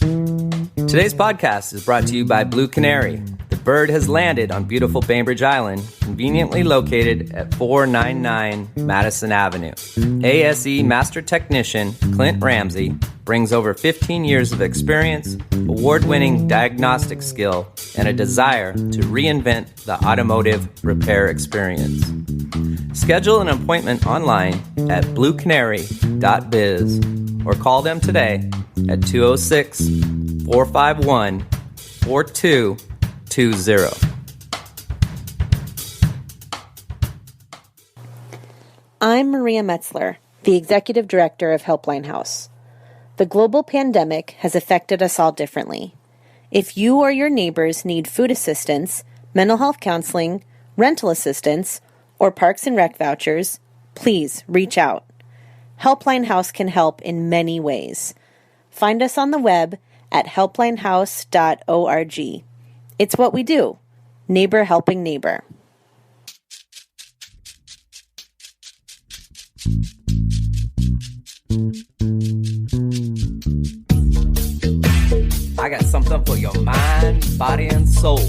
Today's podcast is brought to you by Blue Canary. The bird has landed on beautiful Bainbridge Island, conveniently located at 499 Madison Avenue. ASE Master Technician Clint Ramsey brings over 15 years of experience, award-winning diagnostic skill, and a desire to reinvent the automotive repair experience. Schedule an appointment online at bluecanary.biz or call them today at 206-451-4220. I'm Maria Metzler, the Executive Director of Helpline House. The global pandemic has affected us all differently. If you or your neighbors need food assistance, mental health counseling, rental assistance, or Parks and Rec vouchers, please reach out. Helpline House can help in many ways. Find us on the web at helplinehouse.org. It's what we do. Neighbor helping neighbor. I got something for your mind, body, and soul.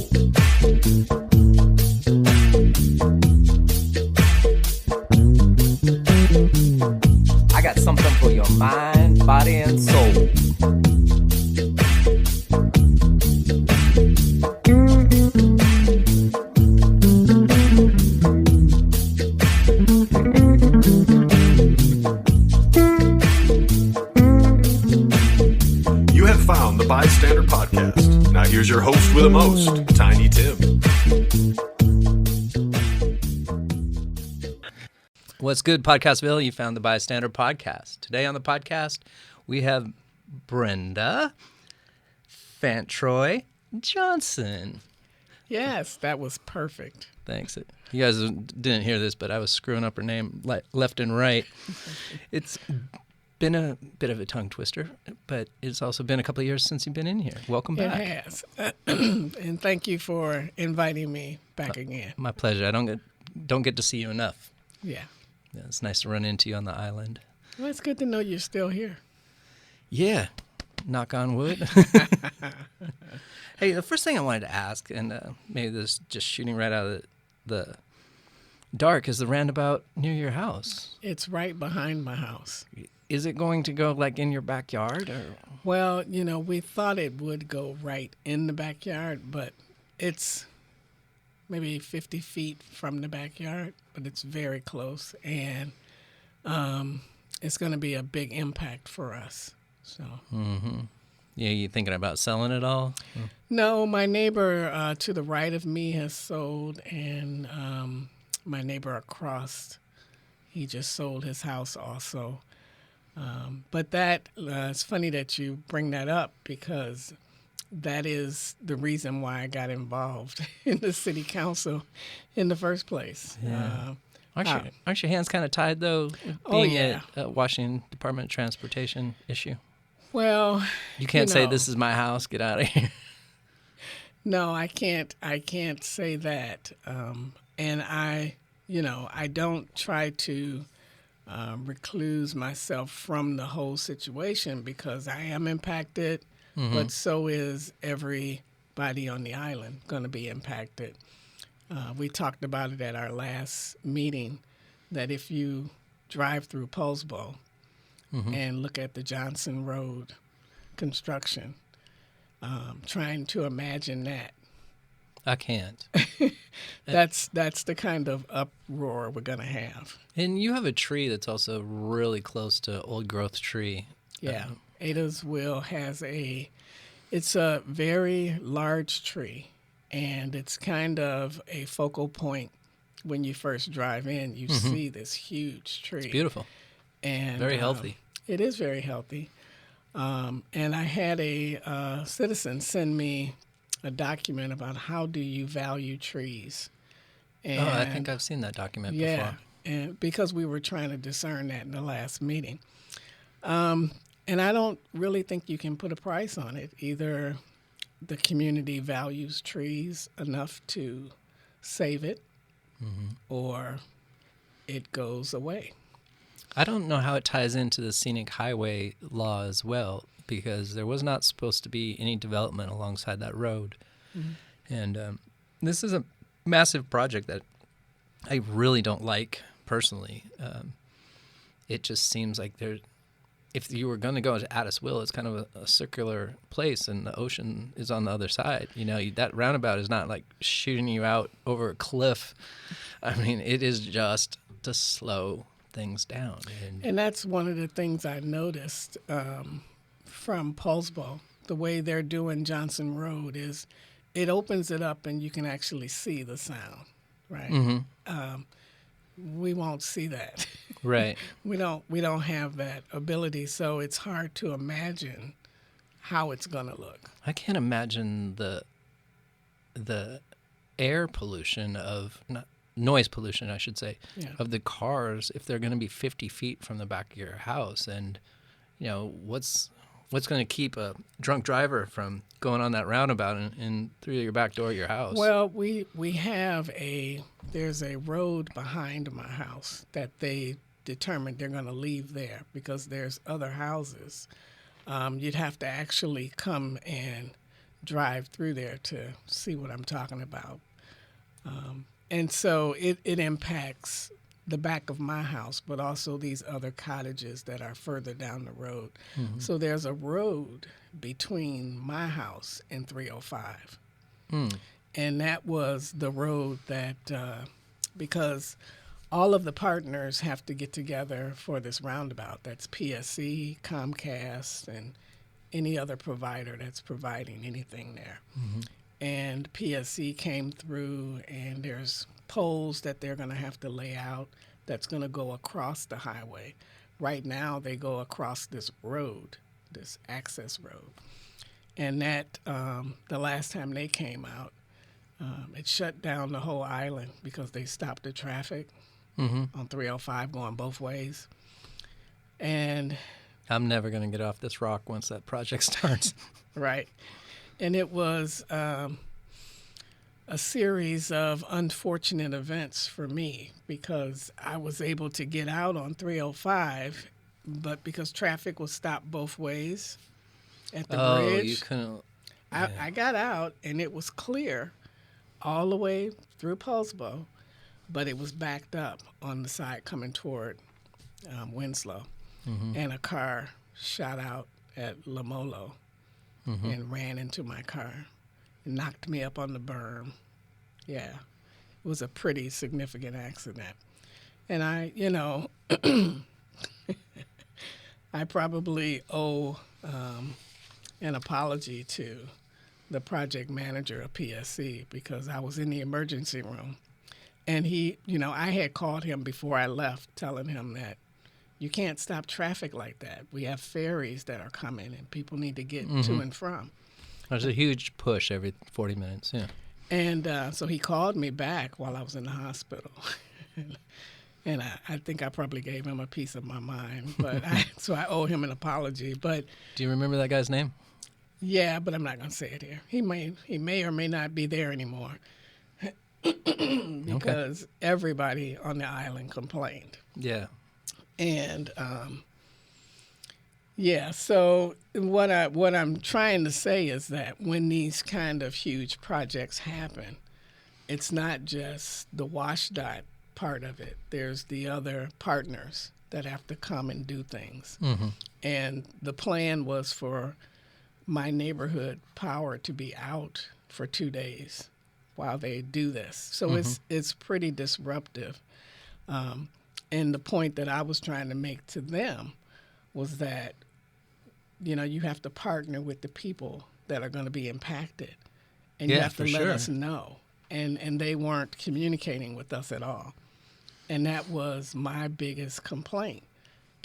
I got something for your mind, body, and soul. You have found the B.I.STANDER Podcast. Now here's your host with the most, Tiny Tim. What's good, Podcastville? You found the B.I.STANDER Podcast. Today on the podcast, we have Brenda Fantroy Johnson. Yes, that was perfect. Thanks. You guys didn't hear this, but I was screwing up her name left and right. It's been a bit of a tongue twister, but it's also been a couple of years since you've been in here. Welcome back. It has. And thank you for inviting me back again. My pleasure. I don't get to see you enough. Yeah. Yeah, it's nice to run into you on the island. Well, it's good to know you're still here. Yeah. Knock on wood. Hey, the first thing I wanted to ask, and maybe this is just shooting right out of the dark, is the roundabout near your house. It's right behind my house. Is it going to go like in your backyard? Or? Well, we thought it would go right in the backyard, but it's maybe 50 feet from the backyard, but it's very close, and it's going to be a big impact for us. So. Mm-hmm. Yeah, you thinking about selling it all? No, my neighbor to the right of me has sold, and my neighbor across, he just sold his house also. But that it's funny that you bring that up, because that is the reason why I got involved in the city council in the first place. Yeah. Aren't your hands kind of tied, though, being a Washington Department of Transportation issue? Well, you can't say this is my house. Get out of here. No, I can't. I can't say that. And I don't try to recluse myself from the whole situation, because I am impacted, but so is everybody on the island going to be impacted. We talked about it at our last meeting, that if you drive through Poulsbo and look at the Johnson Road construction, trying to imagine that. I can't. That's the kind of uproar we're going to have. And you have a tree that's also really close to old growth tree. Yeah. Ada's Will it's a very large tree, and it's kind of a focal point. When you first drive in, you see this huge tree. It's beautiful. And very healthy. It is very healthy. And I had a citizen send me a document about how do you value trees. And, I think I've seen that document before. Yeah, and because we were trying to discern that in the last meeting. And I don't really think you can put a price on it. Either the community values trees enough to save it, or it goes away. I don't know how it ties into the scenic highway law as well. because there was not supposed to be any development alongside that road. Mm-hmm. And this is a massive project that I really don't like personally. It just seems like if you were going to go to Addisville, it's kind of a circular place, and the ocean is on the other side. That roundabout is not like shooting you out over a cliff. I mean, it is just to slow things down. And that's one of the things I noticed from Poulsbo. The way they're doing Johnson Road is it opens it up and you can actually see the sound, right? Mm-hmm. We won't see that. Right. We don't have that ability, so it's hard to imagine how it's going to look. I can't imagine the air pollution noise pollution, I should say, of the cars if they're going to be 50 feet from the back of your house. And, what's going to keep a drunk driver from going on that roundabout and through your back door of your house? Well, we have there's a road behind my house that they determined they're going to leave there because there's other houses. You'd have to actually come and drive through there to see what I'm talking about. And so it impacts the back of my house, but also these other cottages that are further down the road. Mm-hmm. So there's a road between my house and 305. Mm. And that was the road that, because all of the partners have to get together for this roundabout. That's PSC, Comcast, and any other provider that's providing anything there. Mm-hmm. And PSC came through, and there's poles that they're going to have to lay out that's going to go across the highway. Right now, they go across this road, this access road. And that, the last time they came out, it shut down the whole island because they stopped the traffic on 305 going both ways. And I'm never going to get off this rock once that project starts. Right. And it was a series of unfortunate events for me because I was able to get out on 305, but because traffic was stopped both ways at the bridge, you couldn't. I got out and it was clear all the way through Poulsbo, but it was backed up on the side coming toward Winslow, and a car shot out at Lamolo and ran into my car. Knocked me up on the berm. Yeah, it was a pretty significant accident. And I probably owe an apology to the project manager of PSC because I was in the emergency room. And I had called him before I left telling him that you can't stop traffic like that. We have ferries that are coming and people need to get to and from. There's a huge push every 40 minutes, yeah. And so he called me back while I was in the hospital. And I think I probably gave him a piece of my mind, but so I owe him an apology. But do you remember that guy's name? Yeah, but I'm not going to say it here. He may or may not be there anymore because everybody on the island complained. Yeah. And so what I'm trying to say is that when these kind of huge projects happen, it's not just the WSDOT part of it. There's the other partners that have to come and do things. Mm-hmm. And the plan was for my neighborhood power to be out for 2 days while they do this. So it's pretty disruptive. And the point that I was trying to make to them was that, you have to partner with the people that are going to be impacted. And you have to let us know. And they weren't communicating with us at all. And that was my biggest complaint.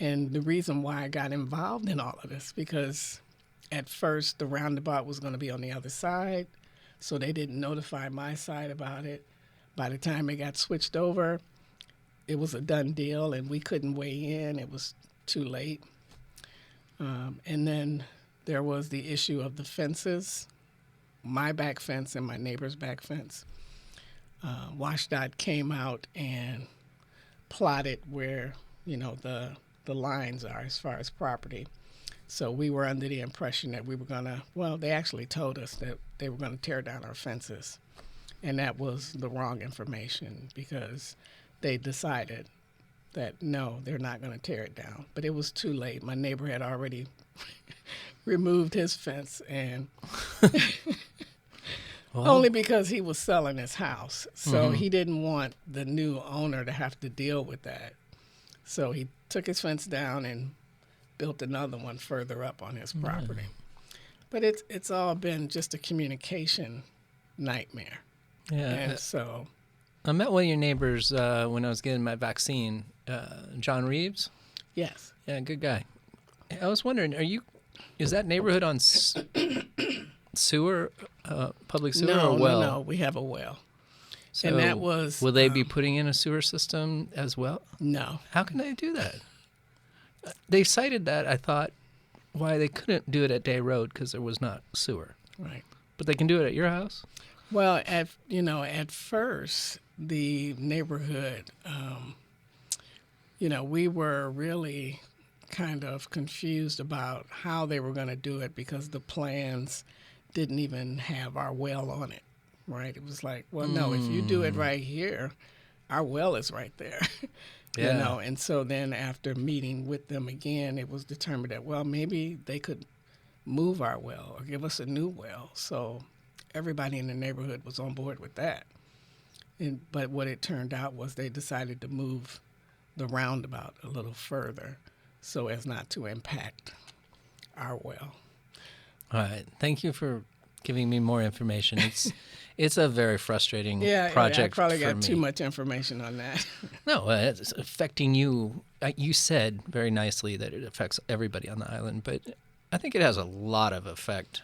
And the reason why I got involved in all of this, because at first the roundabout was going to be on the other side, so they didn't notify my side about it. By the time it got switched over, it was a done deal, and we couldn't weigh in. It was too late. And then there was the issue of the fences, my back fence and my neighbor's back fence. WSDOT came out and plotted where, the lines are as far as property. So we were under the impression that we were going to, well, they actually told us that they were going to tear down our fences. And that was the wrong information because they decided that, no, they're not going to tear it down. But it was too late. My neighbor had already removed his fence, and only because he was selling his house. So he didn't want the new owner to have to deal with that. So he took his fence down and built another one further up on his property. But it's all been just a communication nightmare. Yeah. And so I met one of your neighbors when I was getting my vaccine, John Reeves. yes. Yeah, good guy. I was wondering, is that neighborhood on sewer, public sewer or well? No, we have a well. So and that was... will they be putting in a sewer system as well? No. How can they do that? They cited that, I thought, why they couldn't do it at Day Road because there was not sewer. Right. But they can do it at your house? Well, at first, the neighborhood, we were really kind of confused about how they were going to do it because the plans didn't even have our well on it, right? It was like, well, no, if you do it right here, our well is right there. Yeah. And so then after meeting with them again, it was determined that, well, maybe they could move our well or give us a new well. So everybody in the neighborhood was on board with that. But what it turned out was they decided to move the roundabout a little further so as not to impact our well. All right. Thank you for giving me more information. It's a very frustrating project. I probably for got me. too much information on that. No, it's affecting you. You said very nicely that it affects everybody on the island, but I think it has a lot of effect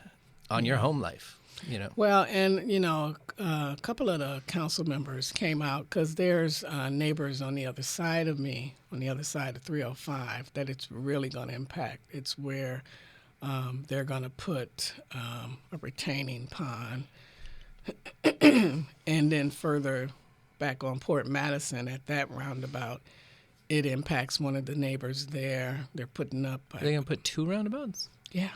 on your home life. Well, and, a couple of the council members came out because there's neighbors on the other side of me, on the other side of 305, that it's really going to impact. It's where they're going to put a retaining pond. And then further back on Port Madison at that roundabout, it impacts one of the neighbors there. They're putting up... Are they going to put 2 roundabouts? Yeah.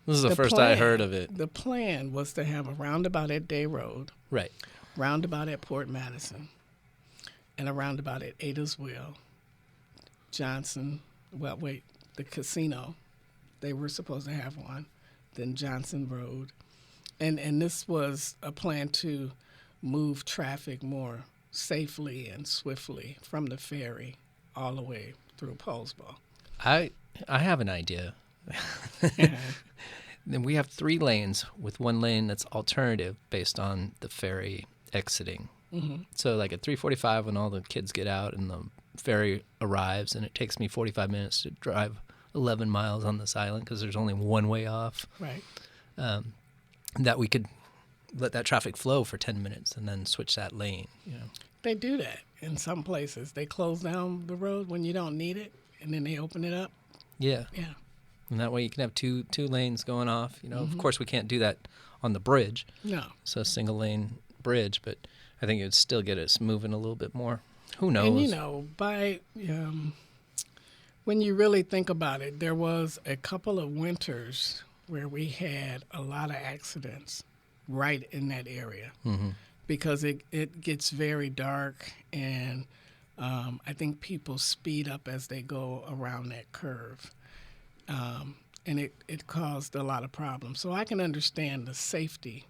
This is the first I heard of it. The plan was to have a roundabout at Day Road, Right. roundabout at Port Madison, and a roundabout at Ada's Well, Johnson, the casino. They were supposed to have one. Then Johnson Road. And this was a plan to move traffic more safely and swiftly from the ferry all the way through Poulsbo. I have an idea. Then we have 3 lanes with 1 lane that's alternative based on the ferry exiting. Mm-hmm. So like at 3:45 when all the kids get out and the ferry arrives, and it takes me 45 minutes to drive 11 miles on this island because there's only one way off. Right. That we could let that traffic flow for 10 minutes and then switch that lane. They do that in some places. They close down the road when you don't need it, and then they open it up. Yeah. Yeah. And that way you can have two lanes going off. Of course we can't do that on the bridge. No. So a single lane bridge, but I think it would still get us moving a little bit more. Who knows? And by when you really think about it, there was a couple of winters where we had a lot of accidents right in that area because it gets very dark, and I think people speed up as they go around that curve. And it caused a lot of problems. So I can understand the safety,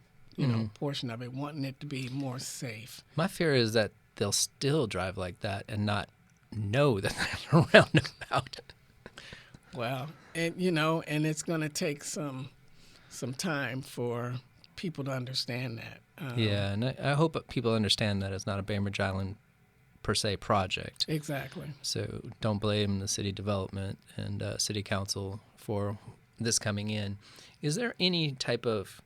portion of it, wanting it to be more safe. My fear is that they'll still drive like that and not know that they're a roundabout. Well, and it's going to take some time for people to understand that. Yeah, and I hope people understand that it's not a Bainbridge Island per se project. Exactly. So don't blame the city development and city council for this coming in. Is there any type of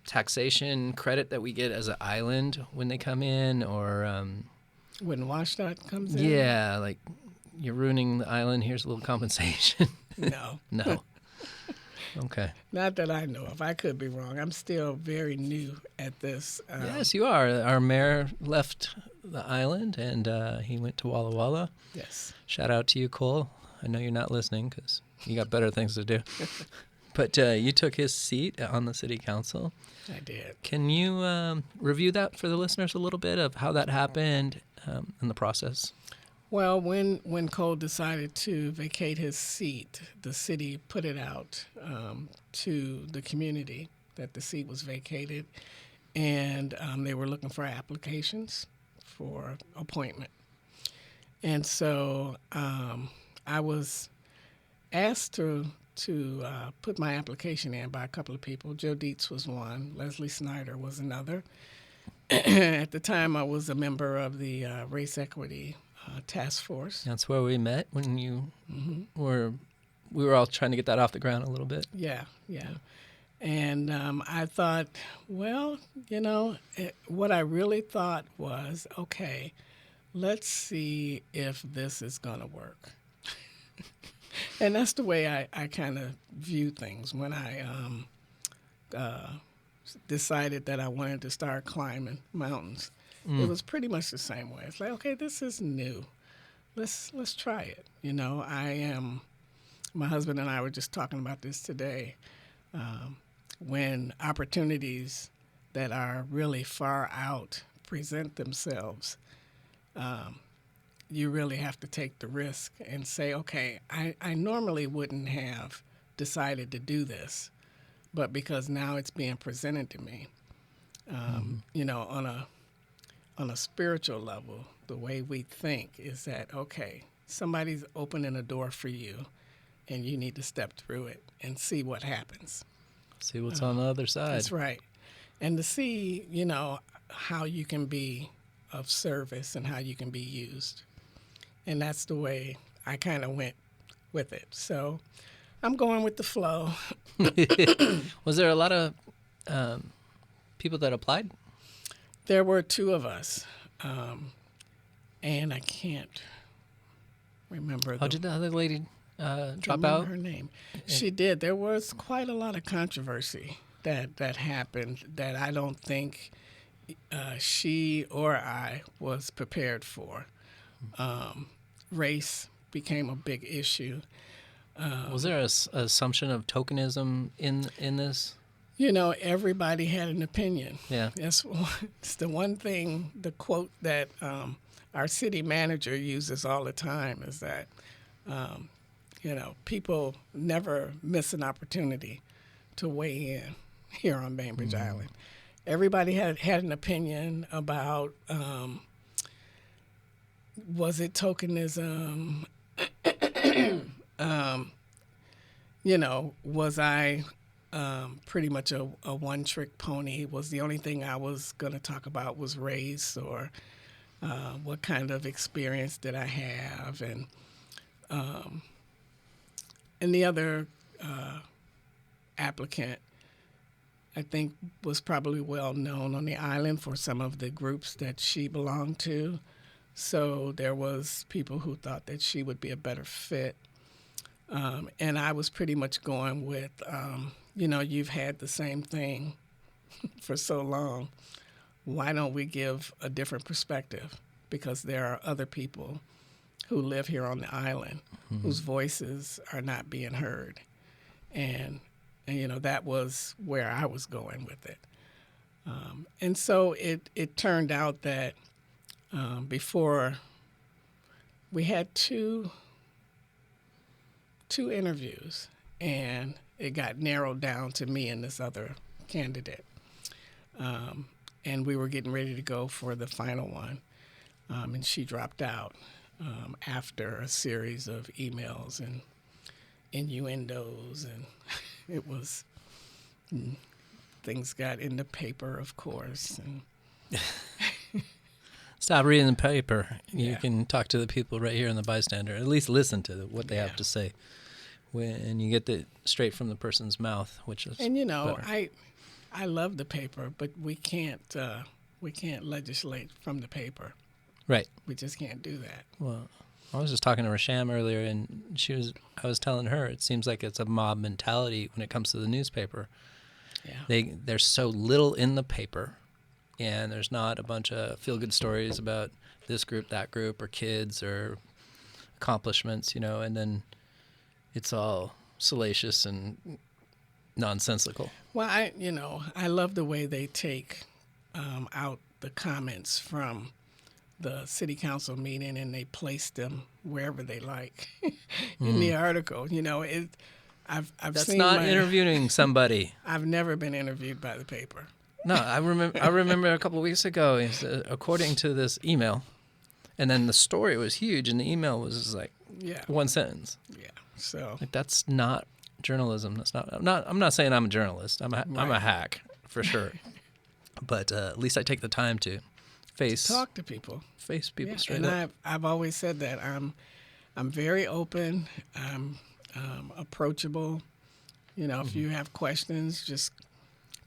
taxation credit that we get as an island when they come in, or when WashDOT comes in? Yeah, like you're ruining the island, here's a little compensation. No. Okay. Not that I know of. I could be wrong. I'm still very new at this. Yes, you are. Our mayor left the island, and he went to Walla Walla. Yes. Shout out to you, Cole. I know you're not listening because You got better things to do. But you took his seat on the city council. I did. Can you review that for the listeners a little bit of how that happened in the process? Well, when Cole decided to vacate his seat, the city put it out to the community that the seat was vacated, and they were looking for applications for appointment. And so I was asked to put my application in by a couple of people. Joe Dietz was one. Leslie Snyder was another. At the time, I was a member of the Race Equity Task Force. That's where we met when you we were all trying to get that off the ground a little bit. Yeah. And I thought, well, what I really thought was, okay, let's see if this is going to work. And that's the way I kind of view things when I decided that I wanted to start climbing mountains. It was pretty much the same way. It's like, okay, this is new. Let's try it. My husband and I were just talking about this today. When opportunities that are really far out present themselves, you really have to take the risk and say, okay, I normally wouldn't have decided to do this, but because now it's being presented to me, on a spiritual level, the way we think is that, okay, somebody's opening a door for you and you need to step through it and see what happens. See what's on the other side. That's right. And to see, how you can be of service and how you can be used. And that's the way I kind of went with it. So I'm going with the flow. Was there a lot of people that applied? There were two of us, and I can't remember. How did the other lady drop remember out? her name. She did. There was quite a lot of controversy that happened that I don't think she or I was prepared for. Race became a big issue. Was there an assumption of tokenism in this? Everybody had an opinion. Yeah. It's the one thing, the quote that our city manager uses all the time is that, people never miss an opportunity to weigh in here on Bainbridge Island. Everybody had an opinion about, was it tokenism? Was I pretty much a one-trick pony? Was the only thing I was going to talk about was race, or what kind of experience did I have? And the other applicant, I think, was probably well known on the island for some of the groups that she belonged to. So there was people who thought that she would be a better fit. And I was pretty much going with, you've had the same thing for so long. Why don't we give a different perspective? Because there are other people who live here on the island whose voices are not being heard. And that was where I was going with it. And so it turned out that before we had two interviews, and it got narrowed down to me and this other candidate. And we were getting ready to go for the final one, and she dropped out after a series of emails and innuendos, and it was, things got in the paper, of course. And Stop reading the paper. You Yeah. can talk to the people right here in the bystander. At least listen to what they Yeah. have to say. When you get it straight from the person's mouth, which is And better. I love the paper, but we can't legislate from the paper. Right. We just can't do that. Well, I was just talking to Rasham earlier, and I was telling her it seems like it's a mob mentality when it comes to the newspaper. Yeah. There's so little in the paper, and there's not a bunch of feel-good stories about this group, that group, or kids, or accomplishments, and then it's all salacious and nonsensical. Well, I love the way they take out the comments from the city council meeting and they place them wherever they like in the article. I've That's seen not interviewing somebody. I've never been interviewed by the paper. No, I remember a couple of weeks ago, according to this email, and then the story was huge, and the email was just like one sentence. Yeah, so like, that's not journalism. That's not. I'm not saying I'm a journalist. I'm a hack for sure. But at least I take the time to talk to people, face people straight and up. I've always said that I'm very open. I'm approachable. If you have questions, just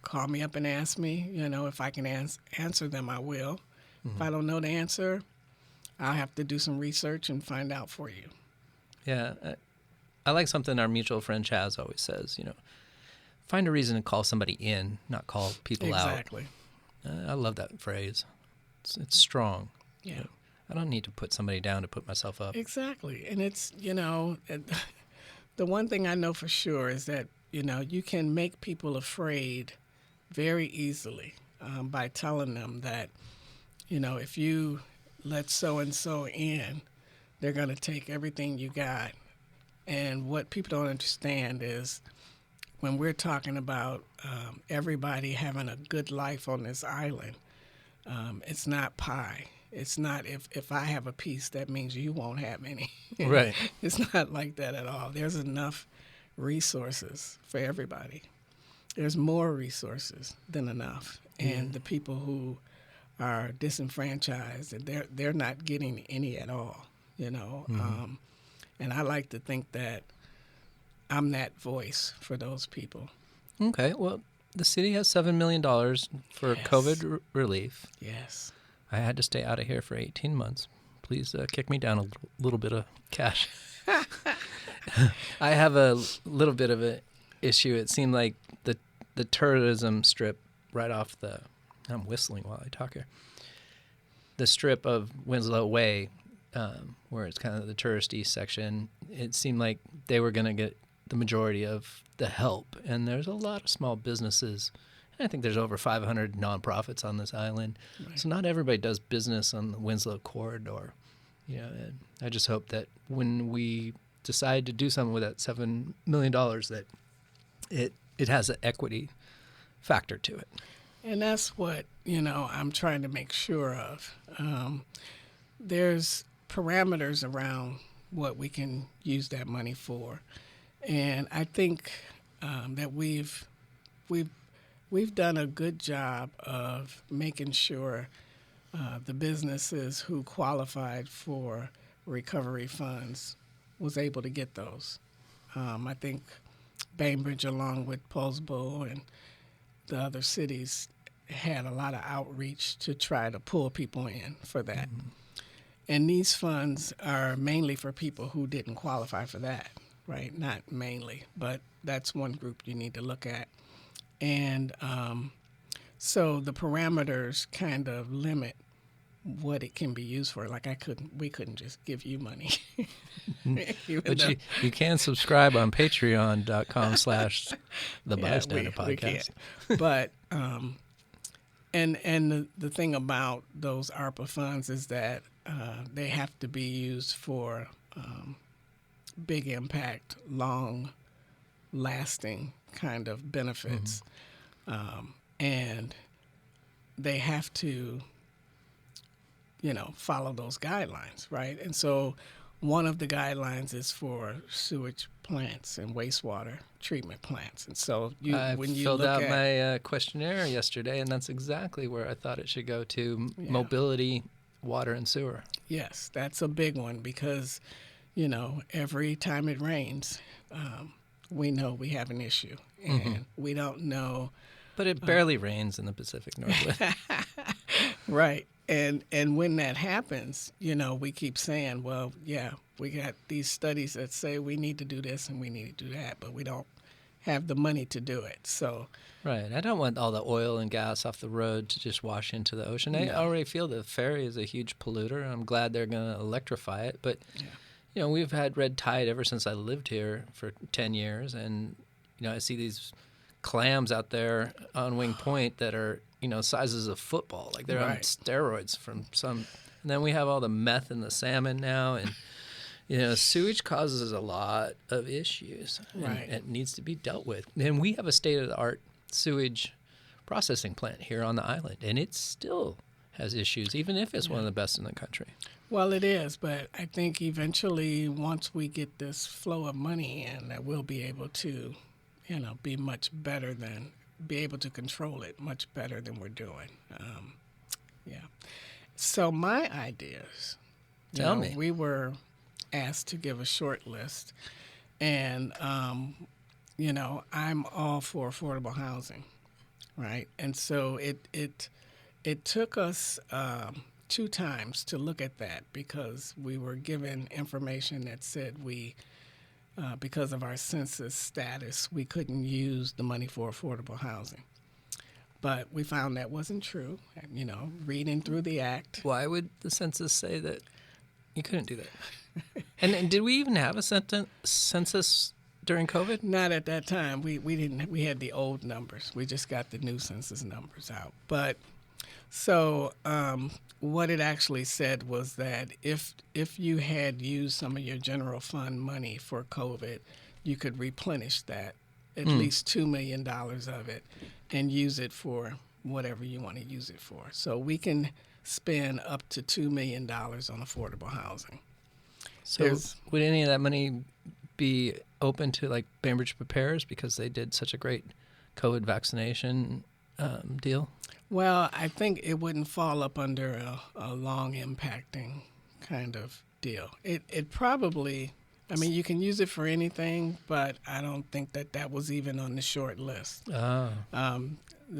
call me up and ask me. If I can answer them, I will. If I don't know the answer, I'll have to do some research and find out for you. Yeah. I like something our mutual friend Chaz always says, find a reason to call somebody in, not call people out. Exactly. I love that phrase. It's strong. Yeah. I don't need to put somebody down to put myself up. Exactly. And it's, the one thing I know for sure is that, you can make people afraid very easily by telling them that, if you let so-and-so in, they're going to take everything you got. And what people don't understand is when we're talking about everybody having a good life on this island, it's not pie. It's not if I have a piece, that means you won't have any. Right. It's not like that at all. There's enough resources for everybody. There's more resources than enough. And the people who are disenfranchised, they're not getting any at all, and I like to think that I'm that voice for those people. Okay, well, the city has $7 million for COVID relief. Yes. I had to stay out of here for 18 months. Please kick me down a little bit of cash. I have a little bit of an issue. It seemed like the tourism strip right off I'm whistling while I talk here. The strip of Winslow Way, where it's kind of the touristy section, it seemed like they were going to get the majority of the help. And there's a lot of small businesses. I think there's over 500 nonprofits on this island. Right. So not everybody does business on the Winslow corridor. And I just hope that when we decide to do something with that $7 million, that it has an equity factor to it. And that's what, I'm trying to make sure of. There's parameters around what we can use that money for. And I think that we've done a good job of making sure the businesses who qualified for recovery funds was able to get those. I think Bainbridge, along with Posbo and the other cities, had a lot of outreach to try to pull people in for that. Mm-hmm. And these funds are mainly for people who didn't qualify for that, right? Not mainly, but that's one group you need to look at. And so the parameters kind of limit what it can be used for. Like we couldn't just give you money. But you can subscribe on patreon.com/the BISTANDER Podcast. But and the thing about those ARPA funds is that they have to be used for big impact, long lasting kind of benefits. Mm-hmm. And they have to follow those guidelines, right? And so one of the guidelines is for sewage plants and wastewater treatment plants. And so when you filled out my questionnaire yesterday, and that's exactly where I thought it should go to: mobility, water, and sewer. Yes, that's a big one because, every time it rains, we know we have an issue, and we don't know. But it barely rains in the Pacific Northwest. Right. And when that happens, we keep saying, well, we got these studies that say we need to do this and we need to do that, but we don't have the money to do it. So right. I don't want all the oil and gas off the road to just wash into the ocean. I already feel the ferry is a huge polluter. I'm glad they're going to electrify it, but we've had red tide ever since I lived here for 10 years. And, I see these clams out there on Wing Point that are, sizes of football. Like they're on steroids from some. And then we have all the meth in the salmon now. And, sewage causes a lot of issues. And it needs to be dealt with. And we have a state-of-the-art sewage processing plant here on the island. And it still has issues, even if it's one of the best in the country. Well, it is, but I think eventually once we get this flow of money in, that we'll be able to, be much better be able to control it much better than we're doing. So my ideas, Tell me. We were asked to give a short list, and, I'm all for affordable housing, right? And so it took us 2 times to look at that because we were given information that said because of our census status, we couldn't use the money for affordable housing. But we found that wasn't true, reading through the act. Why would the census say that you couldn't do that? And did we even have a census during COVID? Not at that time. We didn't. We had the old numbers. We just got the new census numbers out. But so what it actually said was that if you had used some of your general fund money for COVID, you could replenish that, at least $2 million of it, and use it for whatever you want to use it for. So we can spend up to $2 million on affordable housing. So would any of that money be open to like Bainbridge Prepares because they did such a great COVID vaccination deal? Well, I think it wouldn't fall up under a long impacting kind of deal. It probably, you can use it for anything, but I don't think that was even on the short list. Oh.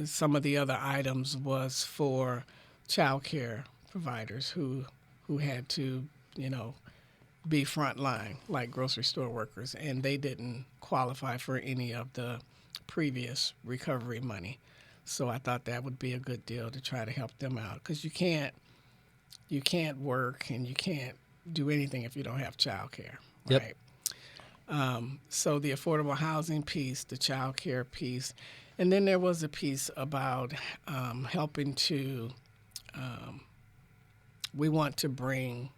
Some of the other items was for child care providers who had to, be frontline, like grocery store workers, and they didn't qualify for any of the previous recovery money. So I thought that would be a good deal to try to help them out because you can't work and you can't do anything if you don't have child care, right? So the affordable housing piece, the child care piece, and then there was a piece about helping to, we want to bring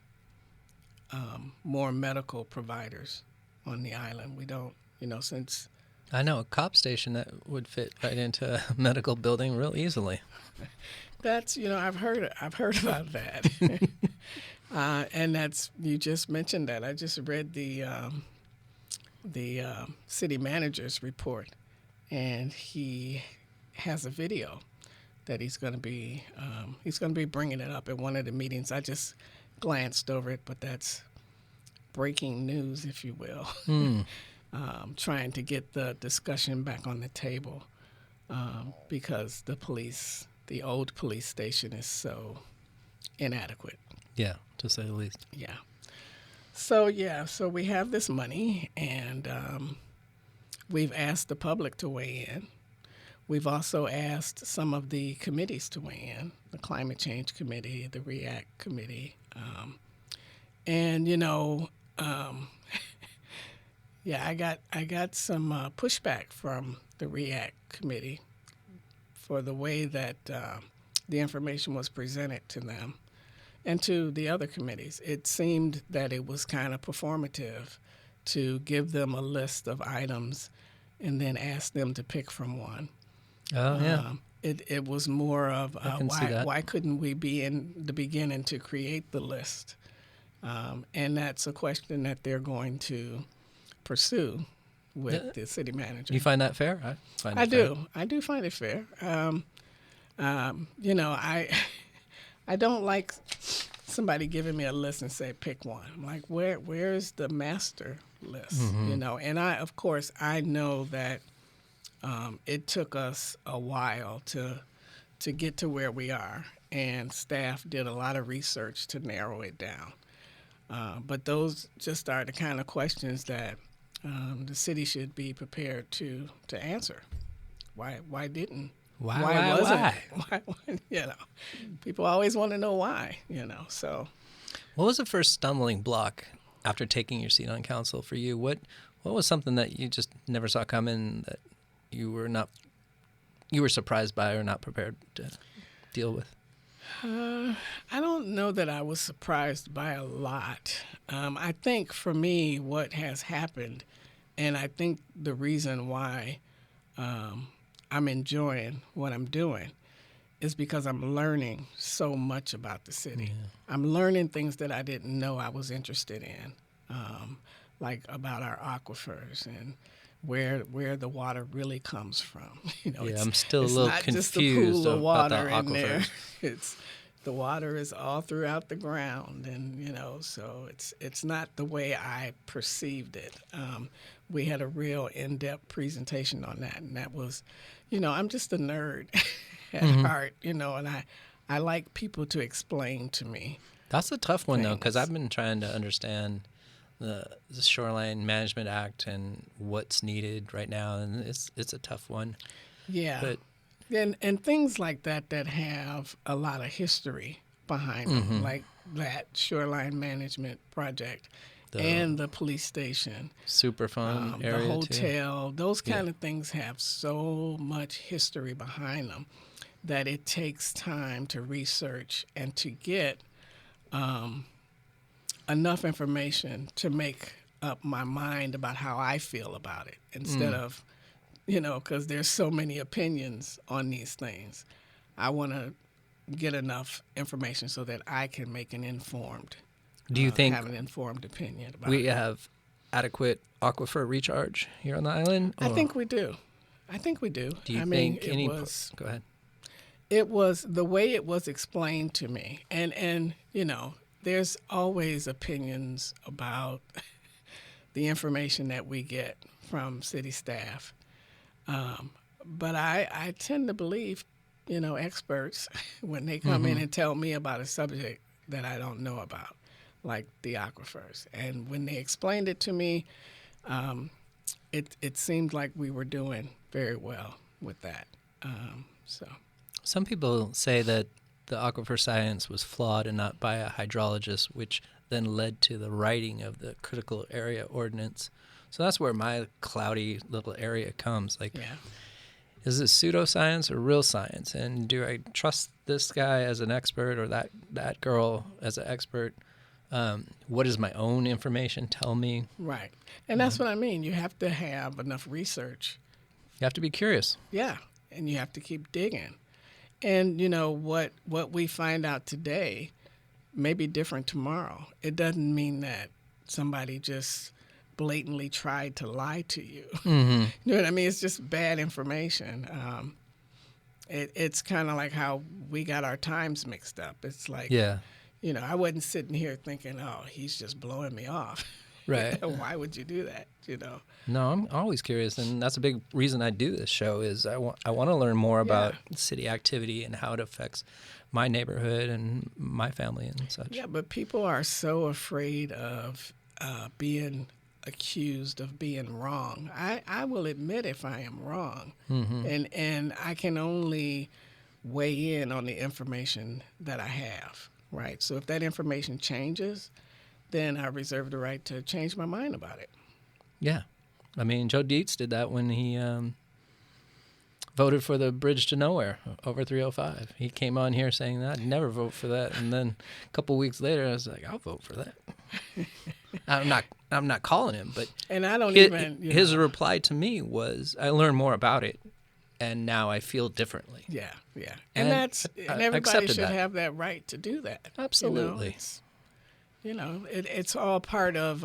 more medical providers on the island. We don't, since... I know a cop station that would fit right into a medical building real easily. That's I've heard about that, and that's you just mentioned that. I just read the city manager's report, and he has a video that he's going to be bringing it up at one of the meetings. I just glanced over it, but that's breaking news, if you will. Trying to get the discussion back on the table because the old police station is so inadequate. Yeah, to say the least. Yeah. So we have this money, and we've asked the public to weigh in. We've also asked some of the committees to weigh in, the Climate Change Committee, the REACT Committee. I got some pushback from the REACT Committee for the way that the information was presented to them and to the other committees. It seemed that it was kind of performative to give them a list of items and then ask them to pick from one. Oh, yeah. It was more of why couldn't we be in the beginning to create the list? And that's a question that they're going to pursue with the city manager. You find that fair? I do find it fair. I don't like somebody giving me a list and say pick one. I'm like, where's the master list? Mm-hmm. And I know that it took us a while to get to where we are, and staff did a lot of research to narrow it down. But those just are the kind of questions that the city should be prepared to answer. Why didn't? Why wasn't? People always want to know why. So, what was the first stumbling block after taking your seat on council for you, what was something that you just never saw coming that you were surprised by or not prepared to deal with? I don't know that I was surprised by a lot. I think for me, what has happened, and I think the reason why I'm enjoying what I'm doing is because I'm learning so much about the city. Yeah. I'm learning things that I didn't know I was interested in, like about our aquifers and where the water really comes from. I'm still a little confused just the pool of water about the in there. aquifers. The water is all throughout the ground, and so it's not the way I perceived it. We had a real in-depth presentation on that, and that was, I'm just a nerd at heart, and I like people to explain to me. That's a tough one, though, because I've been trying to understand the Shoreline Management Act and what's needed right now, and it's a tough one. Yeah. But and things like that have a lot of history behind them, like that Shoreline Management Project and the police station. Super fun area, the hotel, too. Those kind of things have so much history behind them that it takes time to research and to get enough information to make up my mind about how I feel about it instead of, because there's so many opinions on these things. I want to get enough information so that I can make an informed, do you think have an informed opinion about we it. have adequate aquifer recharge here on the island? I think we do. Do you think go ahead. It was the way it was explained to me, and there's always opinions about the information that we get from city staff, but I tend to believe, experts when they come in and tell me about a subject that I don't know about, like the aquifers, and when they explained it to me, it seemed like we were doing very well with that. So. Some people say that the aquifer science was flawed and not by a hydrologist, which then led to the writing of the critical area ordinance. So that's where my cloudy little area comes. Is it pseudoscience or real science? And do I trust this guy as an expert or that girl as an expert? What does my own information tell me? Right. And that's what I mean. You have to have enough research. You have to be curious. Yeah. And you have to keep digging. And, what we find out today may be different tomorrow. It doesn't mean that somebody just blatantly tried to lie to you. You know what I mean? It's just bad information. It's kind of like how we got our times mixed up. It's like, I wasn't sitting here thinking, oh, he's just blowing me off. Right. Why would you do that, No, I'm always curious, and that's a big reason I do this show is I want to learn more about city activity and how it affects my neighborhood and my family and such. Yeah, but people are so afraid of being accused of being wrong. I will admit if I am wrong, and I can only weigh in on the information that I have, right? So if that information changes, then I reserve the right to change my mind about it. Yeah. I mean, Joe Dietz did that when he voted for the bridge to nowhere over 305. He came on here saying that, I'd never vote for that. And then a couple weeks later, I was like, I'll vote for that. I'm not calling him, but and I don't his reply to me was, I learned more about it, and now I feel differently. Yeah. And everybody should have that right to do that. Absolutely. It's all part of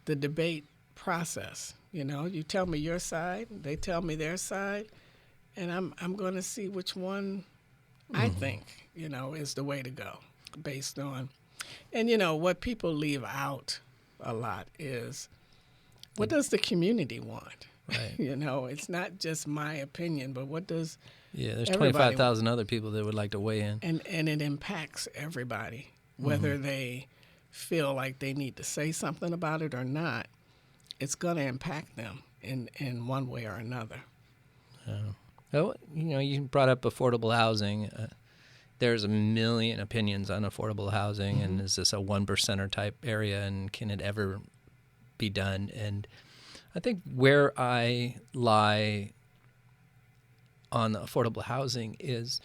the debate process. You tell me your side, they tell me their side, and I'm going to see which one I think is the way to go, based on. And what people leave out a lot is, what does the community want? Right. It's not just my opinion, but what does there's 25,000 other people that would like to weigh in, and it impacts everybody. Whether they feel like they need to say something about it or not, it's going to impact them in one way or another. You brought up affordable housing. there's a million opinions on affordable housing, and is this a 1%er type area, and can it ever be done? And I think where I lie on affordable housing is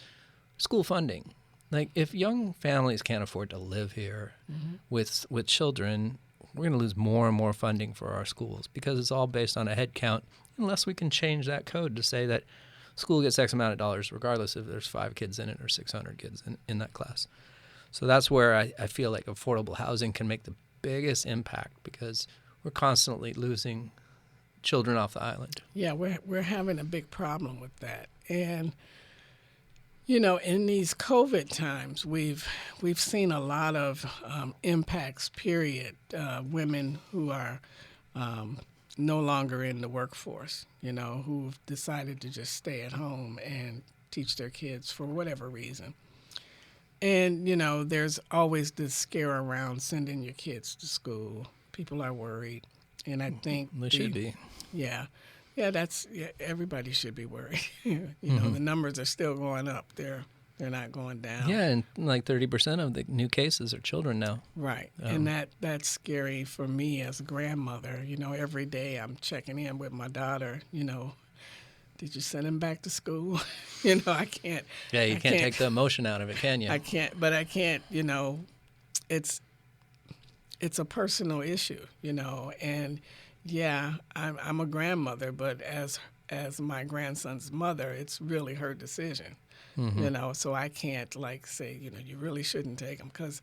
school funding. Like, if young families can't afford to live here with children, we're going to lose more and more funding for our schools, because it's all based on a head count, unless we can change that code to say that school gets X amount of dollars regardless if there's 5 kids in it or 600 kids in that class. So that's where I feel like affordable housing can make the biggest impact, because we're constantly losing children off the island. Yeah, we're having a big problem with that. And you know, in these COVID times, we've seen a lot of impacts, period. Women who are no longer in the workforce, you know, who've decided to just stay at home and teach their kids for whatever reason. And, you know, there's always this scare around sending your kids to school. People are worried. And I think They should be. Yeah. Yeah, everybody should be worried. You know, the numbers are still going up. They're not going down. Yeah, and like 30% of the new cases are children now. Right. And that's scary for me as a grandmother. You know, every day I'm checking in with my daughter, you know, did you send him back to school? You know, I can't. Yeah, you can't take the emotion out of it, can you? I can't, you know, it's a personal issue, you know, and yeah, I'm a grandmother, but as my grandson's mother, it's really her decision, you know, so I can't like say, you know, you really shouldn't take him, because,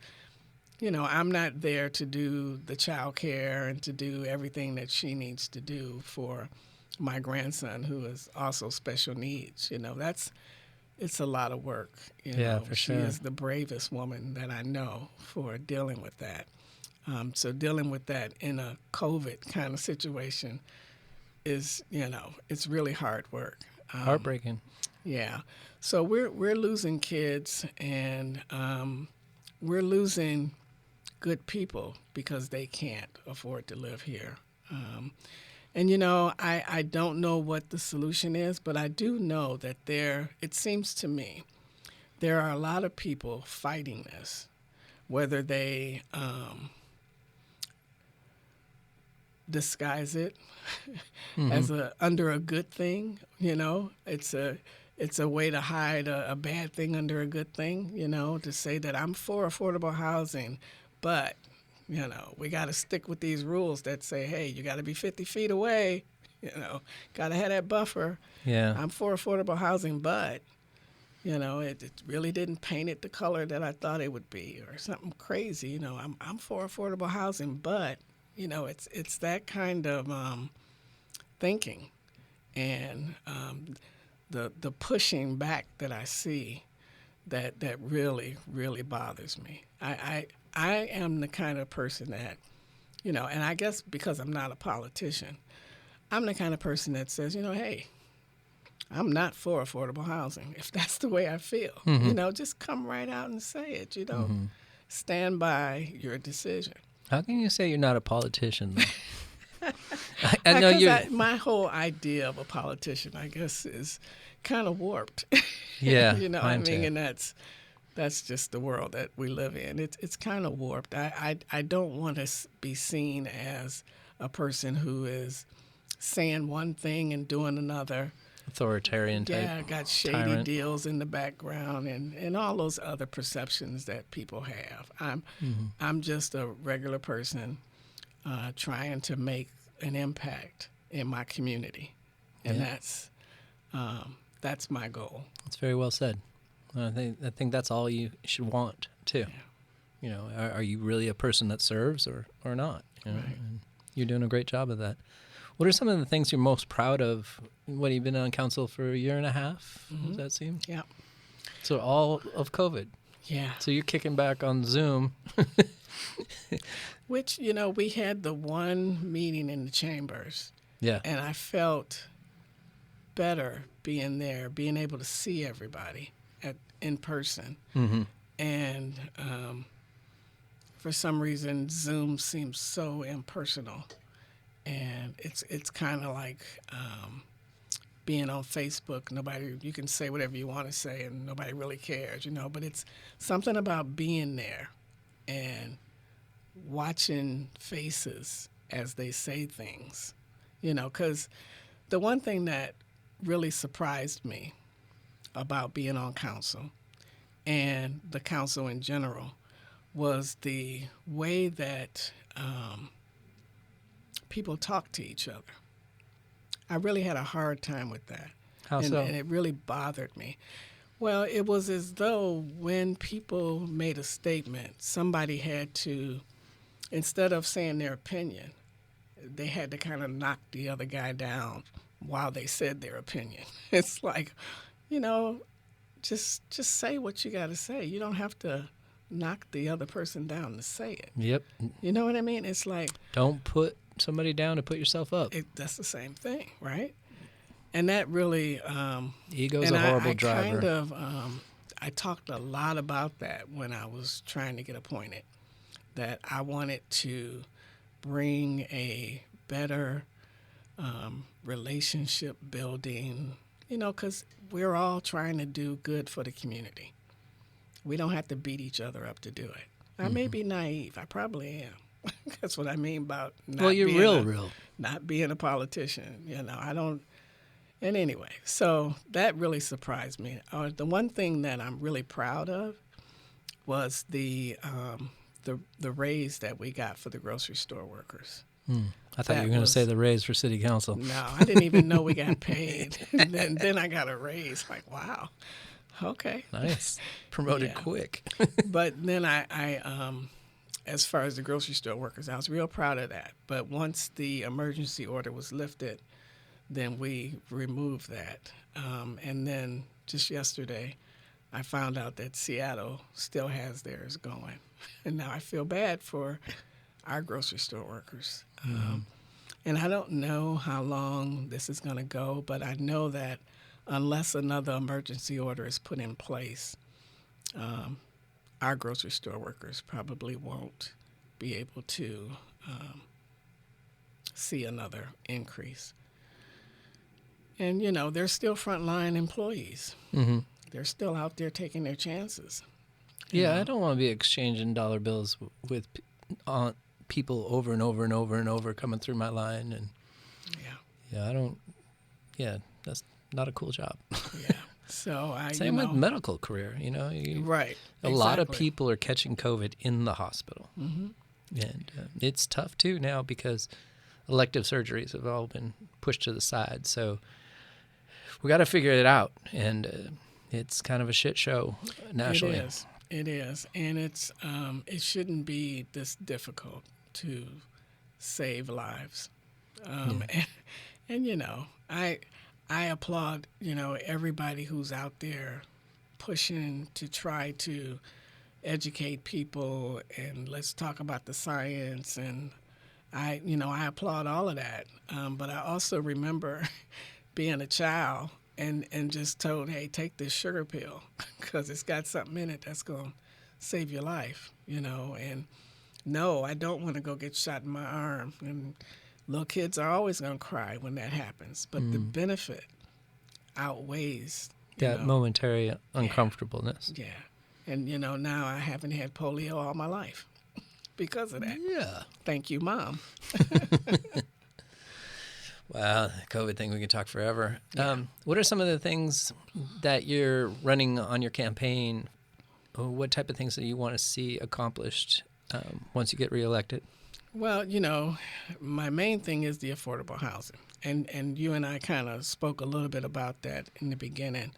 you know, I'm not there to do the child care and to do everything that she needs to do for my grandson, who is also special needs. You know, it's a lot of work. You know, for she sure. is the bravest woman that I know for dealing with that. So dealing with that in a COVID kind of situation is, you know, it's really hard work. Heartbreaking. Yeah. So we're losing kids, and we're losing good people because they can't afford to live here. And, you know, I don't know what the solution is, but I do know that it seems to me, there are a lot of people fighting this, whether they disguise it as under a good thing. You know, it's a way to hide a bad thing under a good thing, you know, to say that I'm for affordable housing, but, you know, we got to stick with these rules that say, hey, you got to be 50 feet away, you know, got to have that buffer. Yeah. I'm for affordable housing, but, you know, it really didn't paint it the color that I thought it would be, or something crazy. You know, I'm for affordable housing, but, you know, it's that kind of thinking, and the pushing back that I see that really, really bothers me. I am the kind of person that, you know, and I guess because I'm not a politician, I'm the kind of person that says, you know, hey, I'm not for affordable housing. If that's the way I feel, you know, just come right out and say it. You don't stand by your decision. How can you say you're not a politician, though? I know my whole idea of a politician, I guess, is kind of warped. Yeah, you know what I mean? too. And that's just the world that we live in. It's kind of warped. I don't want to be seen as a person who is saying one thing and doing another. Authoritarian type. Yeah, got shady tyrant. deals in the background and all those other perceptions that people have. I'm just a regular person trying to make an impact in my community, and that's my goal. That's very well said. I think that's all you should want too. Yeah. You know, are you really a person that serves or not? You know? Right. And you're doing a great job of that. What are some of the things you're most proud of? What, you've been on council for a year and a half? Does that seem? Yeah. So all of COVID. Yeah. So you're kicking back on Zoom. Which, you know, we had the one meeting in the chambers. Yeah. And I felt better being there, being able to see everybody in person. And for some reason, Zoom seems so impersonal. And it's kind of like being on Facebook, you can say whatever you want to say and nobody really cares, but it's something about being there and watching faces as they say things, because the one thing that really surprised me about being on council and the council in general was the way that people talk to each other. I really had a hard time with that. How so? And it really bothered me. Well, it was as though when people made a statement, somebody had to, instead of saying their opinion, they had to kind of knock the other guy down while they said their opinion. It's like, just say what you got to say. You don't have to knock the other person down to say it. Yep. You know what I mean? It's like, don't put somebody down to put yourself up. That's the same thing, right? And that really ego's a horrible driver. I talked a lot about that when I was trying to get appointed, that I wanted to bring a better relationship building, because we're all trying to do good for the community. We don't have to beat each other up to do it. I may be naive. I probably am. That's what I mean about not not being a politician. I don't. And anyway, so that really surprised me. The one thing that I'm really proud of was the raise that we got for the grocery store workers. I thought you were going to say the raise for city council. No, I didn't even know we got paid. then I got a raise. Like, wow. Okay. Nice. Promoted quick. But then I as far as the grocery store workers, I was real proud of that. But once the emergency order was lifted, then we removed that. And then just yesterday, I found out that Seattle still has theirs going. And now I feel bad for our grocery store workers. And I don't know how long this is going to go, but I know that unless another emergency order is put in place, our grocery store workers probably won't be able to see another increase. And, they're still frontline employees. Mm-hmm. They're still out there taking their chances. Yeah, I don't want to be exchanging dollar bills with people over and over and over and over coming through my line. And that's not a cool job. Yeah. So Same with medical career, right. A lot of people are catching COVID in the hospital. Mm-hmm. And it's tough, too, now because elective surgeries have all been pushed to the side. So we got to figure it out. And it's kind of a shit show nationally. It is. And it shouldn't be this difficult to save lives. And I applaud, everybody who's out there pushing to try to educate people and let's talk about the science. And I applaud all of that. But I also remember being a child and just told, hey, take this sugar pill because it's got something in it that's going to save your life, And no, I don't want to go get shot in my arm. And little kids are always going to cry when that happens. But the benefit outweighs that momentary uncomfortableness. Yeah. And, now I haven't had polio all my life because of that. Yeah. Thank you, Mom. Wow, the COVID thing, we can talk forever. Yeah. What are some of the things that you're running on your campaign? What type of things that you want to see accomplished once you get reelected? Well, my main thing is the affordable housing. And you and I kind of spoke a little bit about that in the beginning.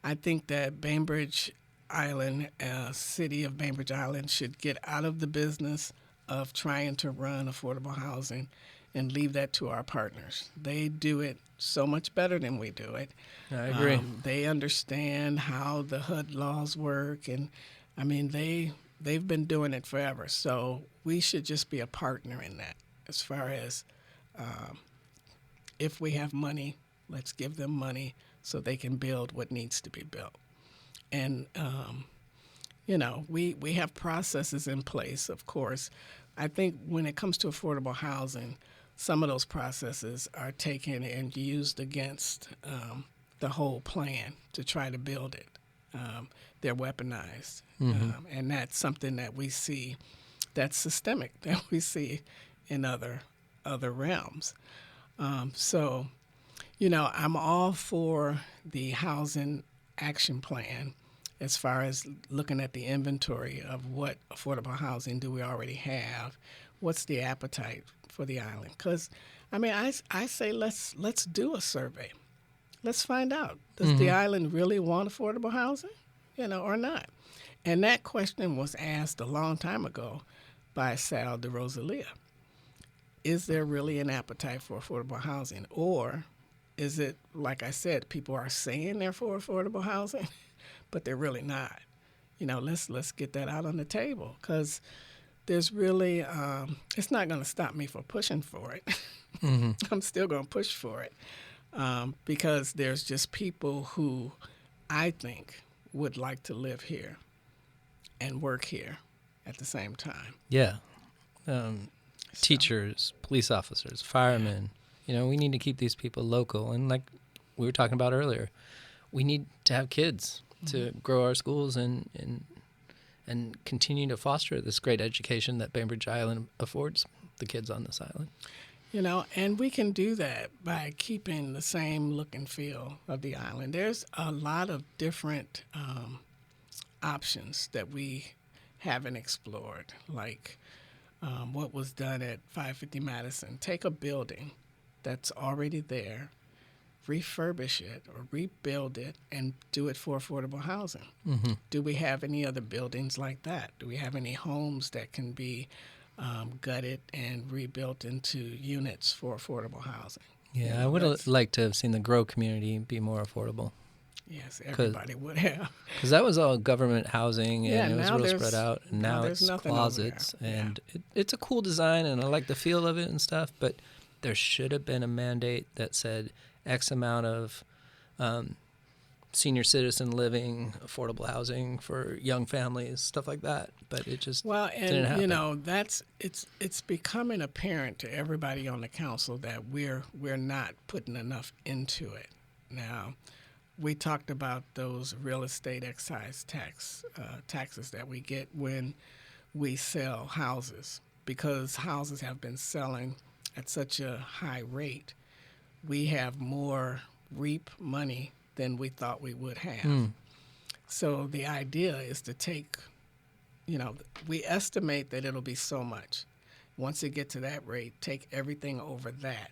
I think that Bainbridge Island, city of Bainbridge Island, should get out of the business of trying to run affordable housing and leave that to our partners. They do it so much better than we do it. I agree. They understand how the HUD laws work, and they've been doing it forever. So we should just be a partner in that. As far as if we have money, let's give them money so they can build what needs to be built. And we have processes in place. Of course, I think when it comes to affordable housing, some of those processes are taken and used against the whole plan to try to build it. They're weaponized. And that's something that we see that's systemic, that we see in other realms. So, I'm all for the housing action plan as far as looking at the inventory of what affordable housing do we already have, what's the appetite for the island. Because, I say let's do a survey. Let's find out, does the island really want affordable housing, or not? And that question was asked a long time ago by Sal de Rosalia. Is there really an appetite for affordable housing? Or is it, like I said, people are saying they're for affordable housing, but they're really not? Let's get that out on the table, because there's really, it's not going to stop me from pushing for it. I'm still going to push for it, because there's just people who I think would like to live here and work here at the same time. Yeah. Teachers, police officers, firemen. We need to keep these people local. And like we were talking about earlier, we need to have kids to grow our schools and continue to foster this great education that Bainbridge Island affords the kids on this island. And we can do that by keeping the same look and feel of the island. There's a lot of different options that we haven't explored, like what was done at 550 Madison. Take a building that's already there, refurbish it or rebuild it, and do it for affordable housing. Do we have any other buildings like that? Do we have any homes that can be gutted and rebuilt into units for affordable housing? Yeah, I would have liked to have seen the Grow community be more affordable. Yes, everybody would have. Because that was all government housing, and it was real spread out. And now it's nothing closets, and it's a cool design, and I like the feel of it and stuff. But there should have been a mandate that said X amount of senior citizen living, affordable housing for young families, stuff like that. But it just didn't happen. It's becoming apparent to everybody on the council that we're not putting enough into it now. We talked about those real estate excise taxes that we get when we sell houses, because houses have been selling at such a high rate. We have more REAP money than we thought we would have. So the idea is to take, we estimate that it'll be so much. Once it gets to that rate, take everything over that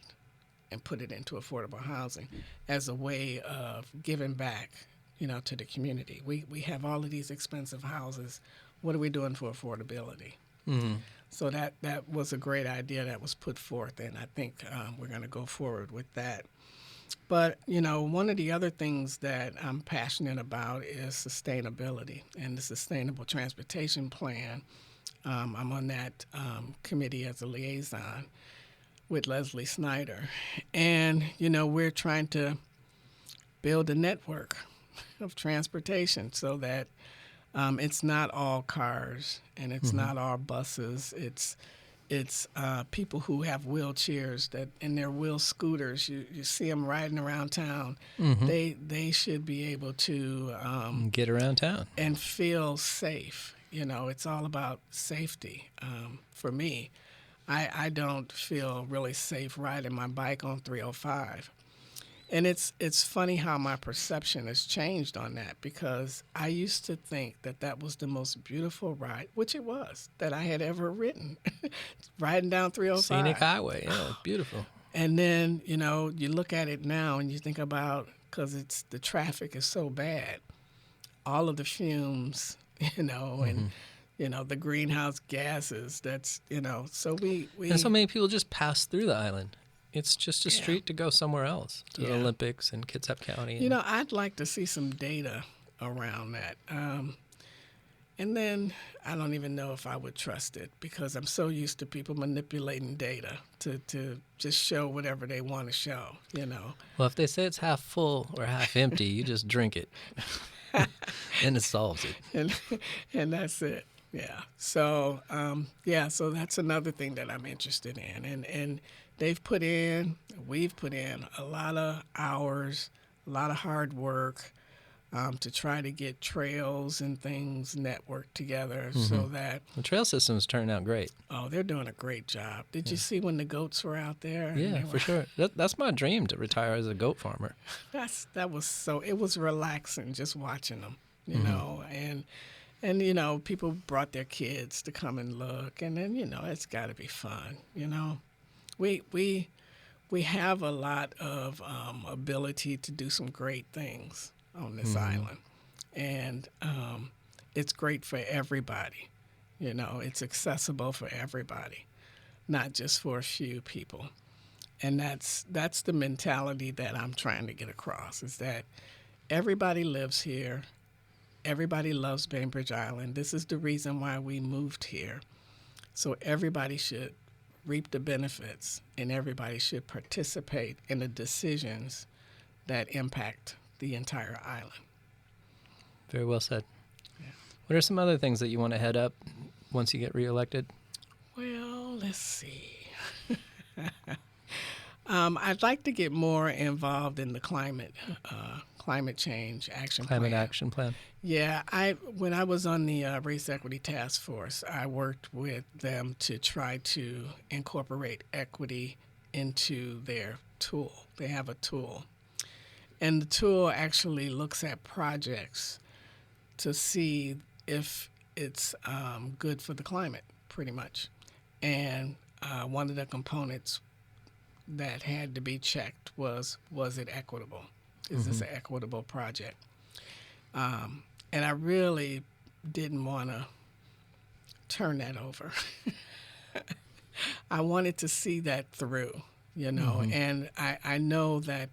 and put it into affordable housing as a way of giving back, to the community. We have all of these expensive houses. What are we doing for affordability? So that was a great idea that was put forth, and I think we're going to go forward with that. But, one of the other things that I'm passionate about is sustainability and the Sustainable Transportation Plan. I'm on that committee as a liaison with Leslie Snyder. And, we're trying to build a network of transportation so that it's not all cars and it's not all buses. It's people who have wheelchairs that in their wheel scooters. You see them riding around town. They should be able to get around town and feel safe. It's all about safety. For me, I don't feel really safe riding my bike on 305. And it's funny how my perception has changed on that, because I used to think that was the most beautiful ride, which it was, that I had ever ridden, riding down 305. Scenic highway, yeah, beautiful. And then, you look at it now and you think about, because the traffic is so bad, all of the fumes, and the greenhouse gases, that's, so we... And so many people just pass through the island. It's just a street to go somewhere else, to the Olympics and Kitsap County. I'd like to see some data around that. And then I don't even know if I would trust it, because I'm so used to people manipulating data to just show whatever they want to show, Well, if they say it's half full or half empty, you just drink it. And it solves it. And that's it. Yeah. So, so that's another thing that I'm interested in. And we've put in a lot of hours, a lot of hard work to try to get trails and things networked together so that... The trail systems turned out great. Oh, they're doing a great job. Did you see when the goats were out there? Yeah, for sure. That's my dream, to retire as a goat farmer. It was relaxing just watching them, you know, and you know, people brought their kids to come and look, and then, you know, it's got to be fun, you know. We have a lot of ability to do some great things on this island, and it's great for everybody. You know, it's accessible for everybody, not just for a few people. And that's the mentality that I'm trying to get across, is that everybody lives here. Everybody loves Bainbridge Island. This is the reason why we moved here. So everybody should reap the benefits, and everybody should participate in the decisions that impact the entire island. Very well said. Yeah. What are some other things that you want to head up once you get reelected? Well, let's see. I'd like to get more involved in the climate change action plan. Climate action plan. Yeah, when I was on the Race Equity Task Force, I worked with them to try to incorporate equity into their tool. They have a tool. And the tool actually looks at projects to see if it's good for the climate, pretty much. And one of the components that had to be checked was it equitable? Is this an equitable project? And I really didn't want to turn that over. I wanted to see that through, you know, and I know that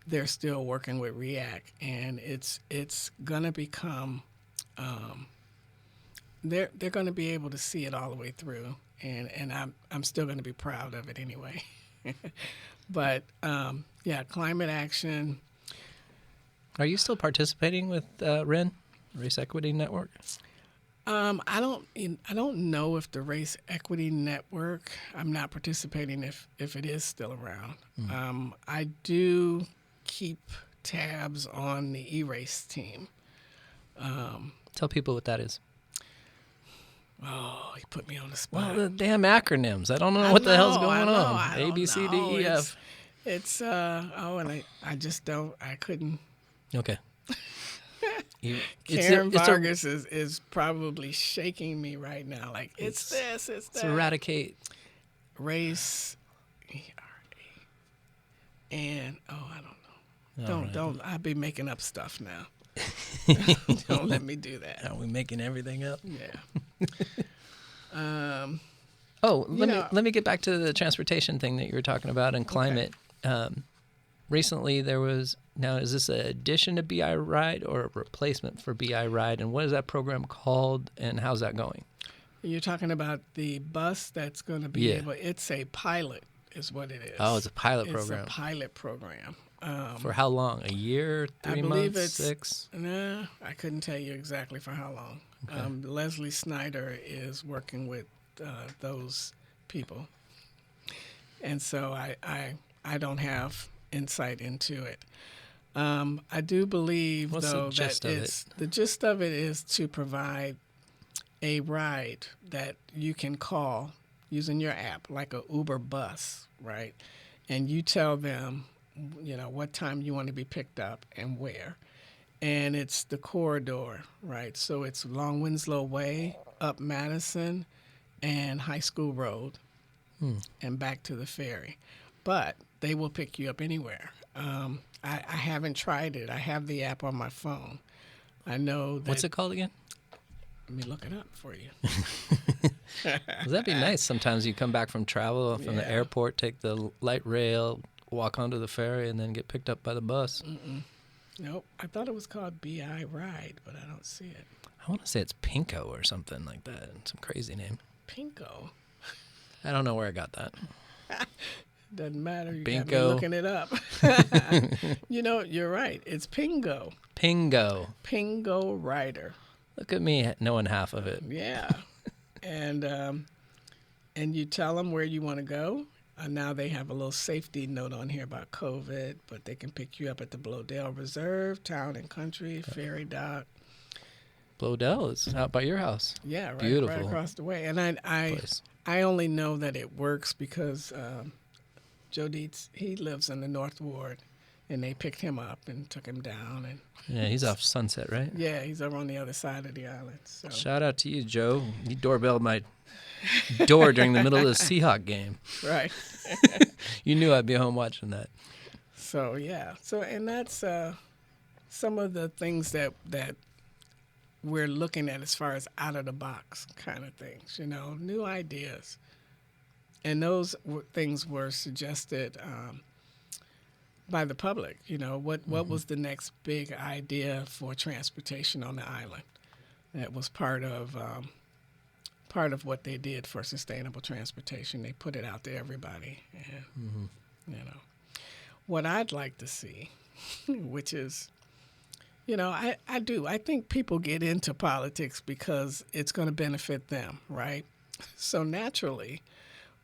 they're still working with REACT, and it's going to become, they're going to be able to see it all the way through, and I'm still going to be proud of it anyway. But yeah, climate action. Are you still participating with REN, Race Equity Network? I don't know if the Race Equity Network, I'm not participating if it is still around. I do keep tabs on the E-Race team. Tell people what that is. Oh, you put me on the spot. Well, the damn acronyms. I don't know what the hell's going on. A, B, C, D, E, F. And I just don't, I couldn't. Okay. Karen Vargas is probably shaking me right now. Like, it's this, it's that. It's eradicate. Race, E-R-A. And, I don't know. Don't, I'll be making up stuff now. Don't let me do that. Are we making everything up? Yeah. Let me get back to the transportation thing that you were talking about and climate. Okay. Recently there was, now is this an addition to BI Ride or a replacement for BI Ride, and what is that program called and how's that going? You're talking about the bus that's going to be able, it's a pilot is what it is. Oh, it's a pilot program. It's a pilot program. For how long? A year? 3 months? 6? No, I couldn't tell you exactly for how long. Okay. Leslie Snyder is working with those people, and so I don't have insight into it. I do believe, though, that the gist of it is to provide a ride that you can call using your app, like a Uber bus, right? And you tell them, you know, what time you want to be picked up and where. And it's the corridor, right? So it's Long Winslow Way, up Madison, and High School Road, and back to the ferry. But they will pick you up anywhere. I haven't tried it. I have the app on my phone. I know that. What's it called again? Let me look it up for you. That'd be nice. Sometimes you come back from travel from the airport, take the light rail, walk onto the ferry, and then get picked up by the bus. Nope. I thought it was called B.I. Ride, but I don't see it. I want to say it's Pinko or something like that. Some crazy name. Pinko? I don't know where I got that. Doesn't matter. You Bingo. got me looking it up. You know, you're right. It's Pingo. Pingo. Pingo Rider. Look at me knowing half of it. Yeah. And and you tell them where you want to go. Now they have a little safety note on here about COVID, but they can pick you up at the Blodell Reserve, Town and Country, Ferry Dock. Blodell is out by your house. Yeah, right, Beautiful. right across the way. And Place. I only know that it works because Joe Dietz, he lives in the North Ward, and they picked him up and took him down. And Yeah, he's off Sunset, right? yeah, he's over on the other side of the island. So Shout out to you, Joe. You doorbelled my door during the middle of the Seahawk game. right. You knew I'd be home watching that. So yeah. So and that's some of the things that we're looking at as far as out of the box kind of things. New ideas, and those things were suggested by the public. What was the next big idea for transportation on the island? That was part of what they did for sustainable transportation. They put it out to everybody, and what I'd like to see, which is, I think people get into politics because it's going to benefit them, right? So naturally,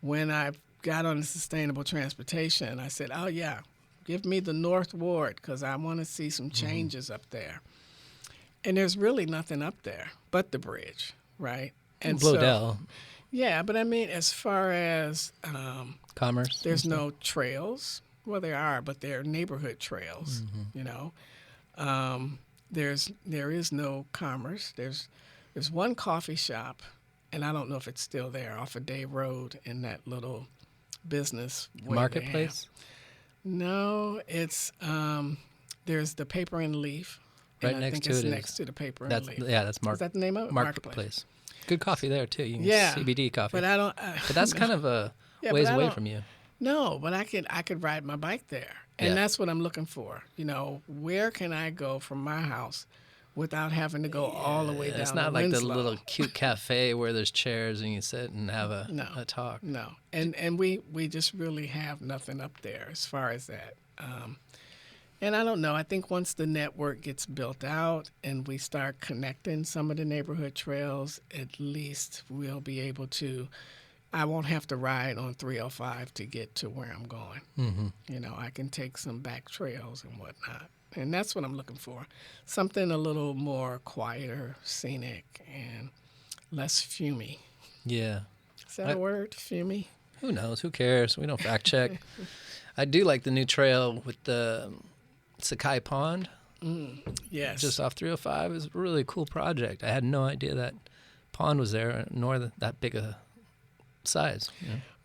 when I got on the sustainable transportation, I said, oh yeah, give me the North Ward because I want to see some changes up there. And there's really nothing up there but the bridge, right? And Blodell. Yeah, but I mean, as far as Commerce. there's no trails. Well, there are, but they're neighborhood trails. There is no commerce. There's one coffee shop, and I don't know if it's still there, off of Day Road in that little business Marketplace. No, it's there's the Paper and Leaf. Right and next I think to it's it is- next to the Paper and That's Leaf. that's Is that the name of it? Marketplace. Good coffee there too. You can Yeah, CBD coffee. But I don't. But that's kind of a Yeah, ways but I away don't- from you. No, but I could ride my bike there, and Yeah. that's what I'm looking for. Where can I go from my house without having to go all the way down? It's not to like the Winslow? little cute cafe where there's chairs and you sit and have a No. talk. No, and we just really have nothing up there as far as that. And I don't know. I think once the network gets built out and we start connecting some of the neighborhood trails, at least we'll be able to. I won't have to ride on 305 to get to where I'm going. I can take some back trails and whatnot. And that's what I'm looking for. Something a little more quieter, scenic, and less fumey. Yeah. Is that a word? Fumey? Who knows? Who cares? We don't fact check. I do like the new trail with the Sakai Pond. Yes. Just off 305 is a really cool project. I had no idea that pond was there, nor that big a size.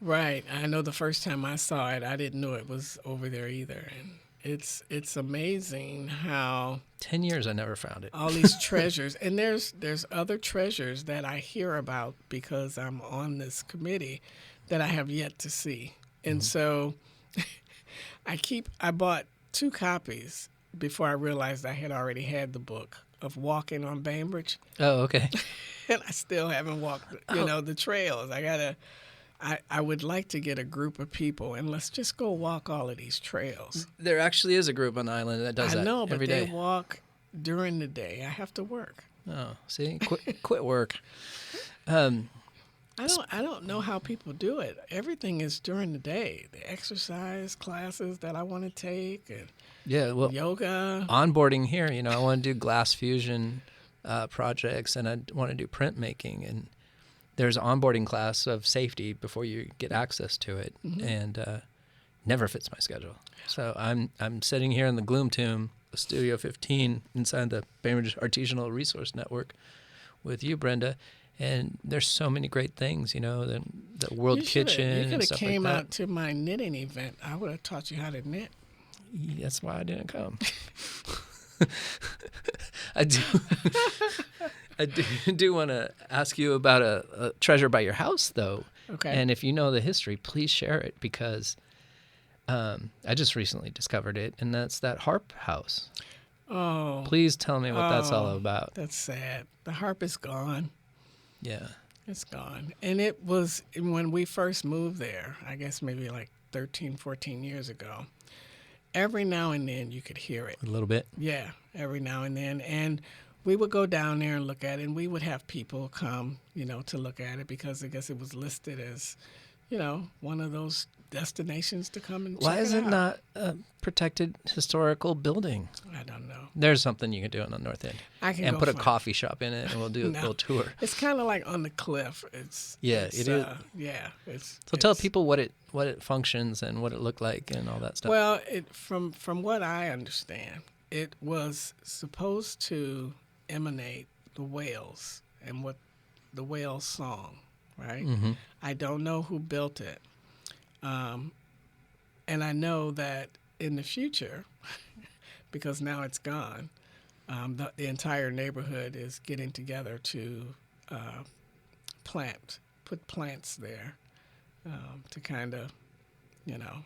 Right. I know the first time I saw it, I didn't know it was over there either. And it's amazing how 10 years I never found it. all these treasures, and there's other treasures that I hear about because I'm on this committee that I have yet to see. And so I bought 2 copies before I realized I had already had the book of Walking on Bainbridge. Oh, okay. And I still haven't walked, the trails. I would like to get a group of people and let's just go walk all of these trails. There actually is a group on the island that does that I know, but every they day. walk during the day. I have to work. Oh, see? Quit work. I don't know how people do it. Everything is during the day. The exercise classes that I want to take and Yeah, well, yoga. onboarding here, I want to do glass fusion projects and I want to do printmaking. And there's an onboarding class of safety before you get access to it. And never fits my schedule. So I'm sitting here in the Gloom Tomb, Studio 15, inside the Bainbridge Artisanal Resource Network with you, Brenda. And there's so many great things, the World Kitchen You and could have stuff came like that. out to my knitting event. I would have taught you how to knit. That's why I didn't come. I do want to ask you about a treasure by your house, though. Okay. And if you know the history, please share it because I just recently discovered it, and that's that harp house. Oh. Please tell me what that's all about. That's sad. The harp is gone. Yeah. It's gone. And it was when we first moved there, I guess maybe like 13, 14 years ago. Every now and then you could hear it. A little bit. Yeah, every now and then. And we would go down there and look at it, and we would have people come, to look at it because I guess it was listed as, one of those destinations to come and check it out. Why is it not a protected historical building? I don't know. There's something you can do on the north end. I can and go put a find coffee shop in it, and we'll do a little tour. It's kind of like on the cliff. It is. Yeah. So tell people what it functions and what it looked like and all that stuff. Well, from what I understand, it was supposed to emanate the whales and what the whale song, right? Mm-hmm. I don't know who built it. And I know that in the future, because now it's gone, the entire neighborhood is getting together to put plants there to kind of,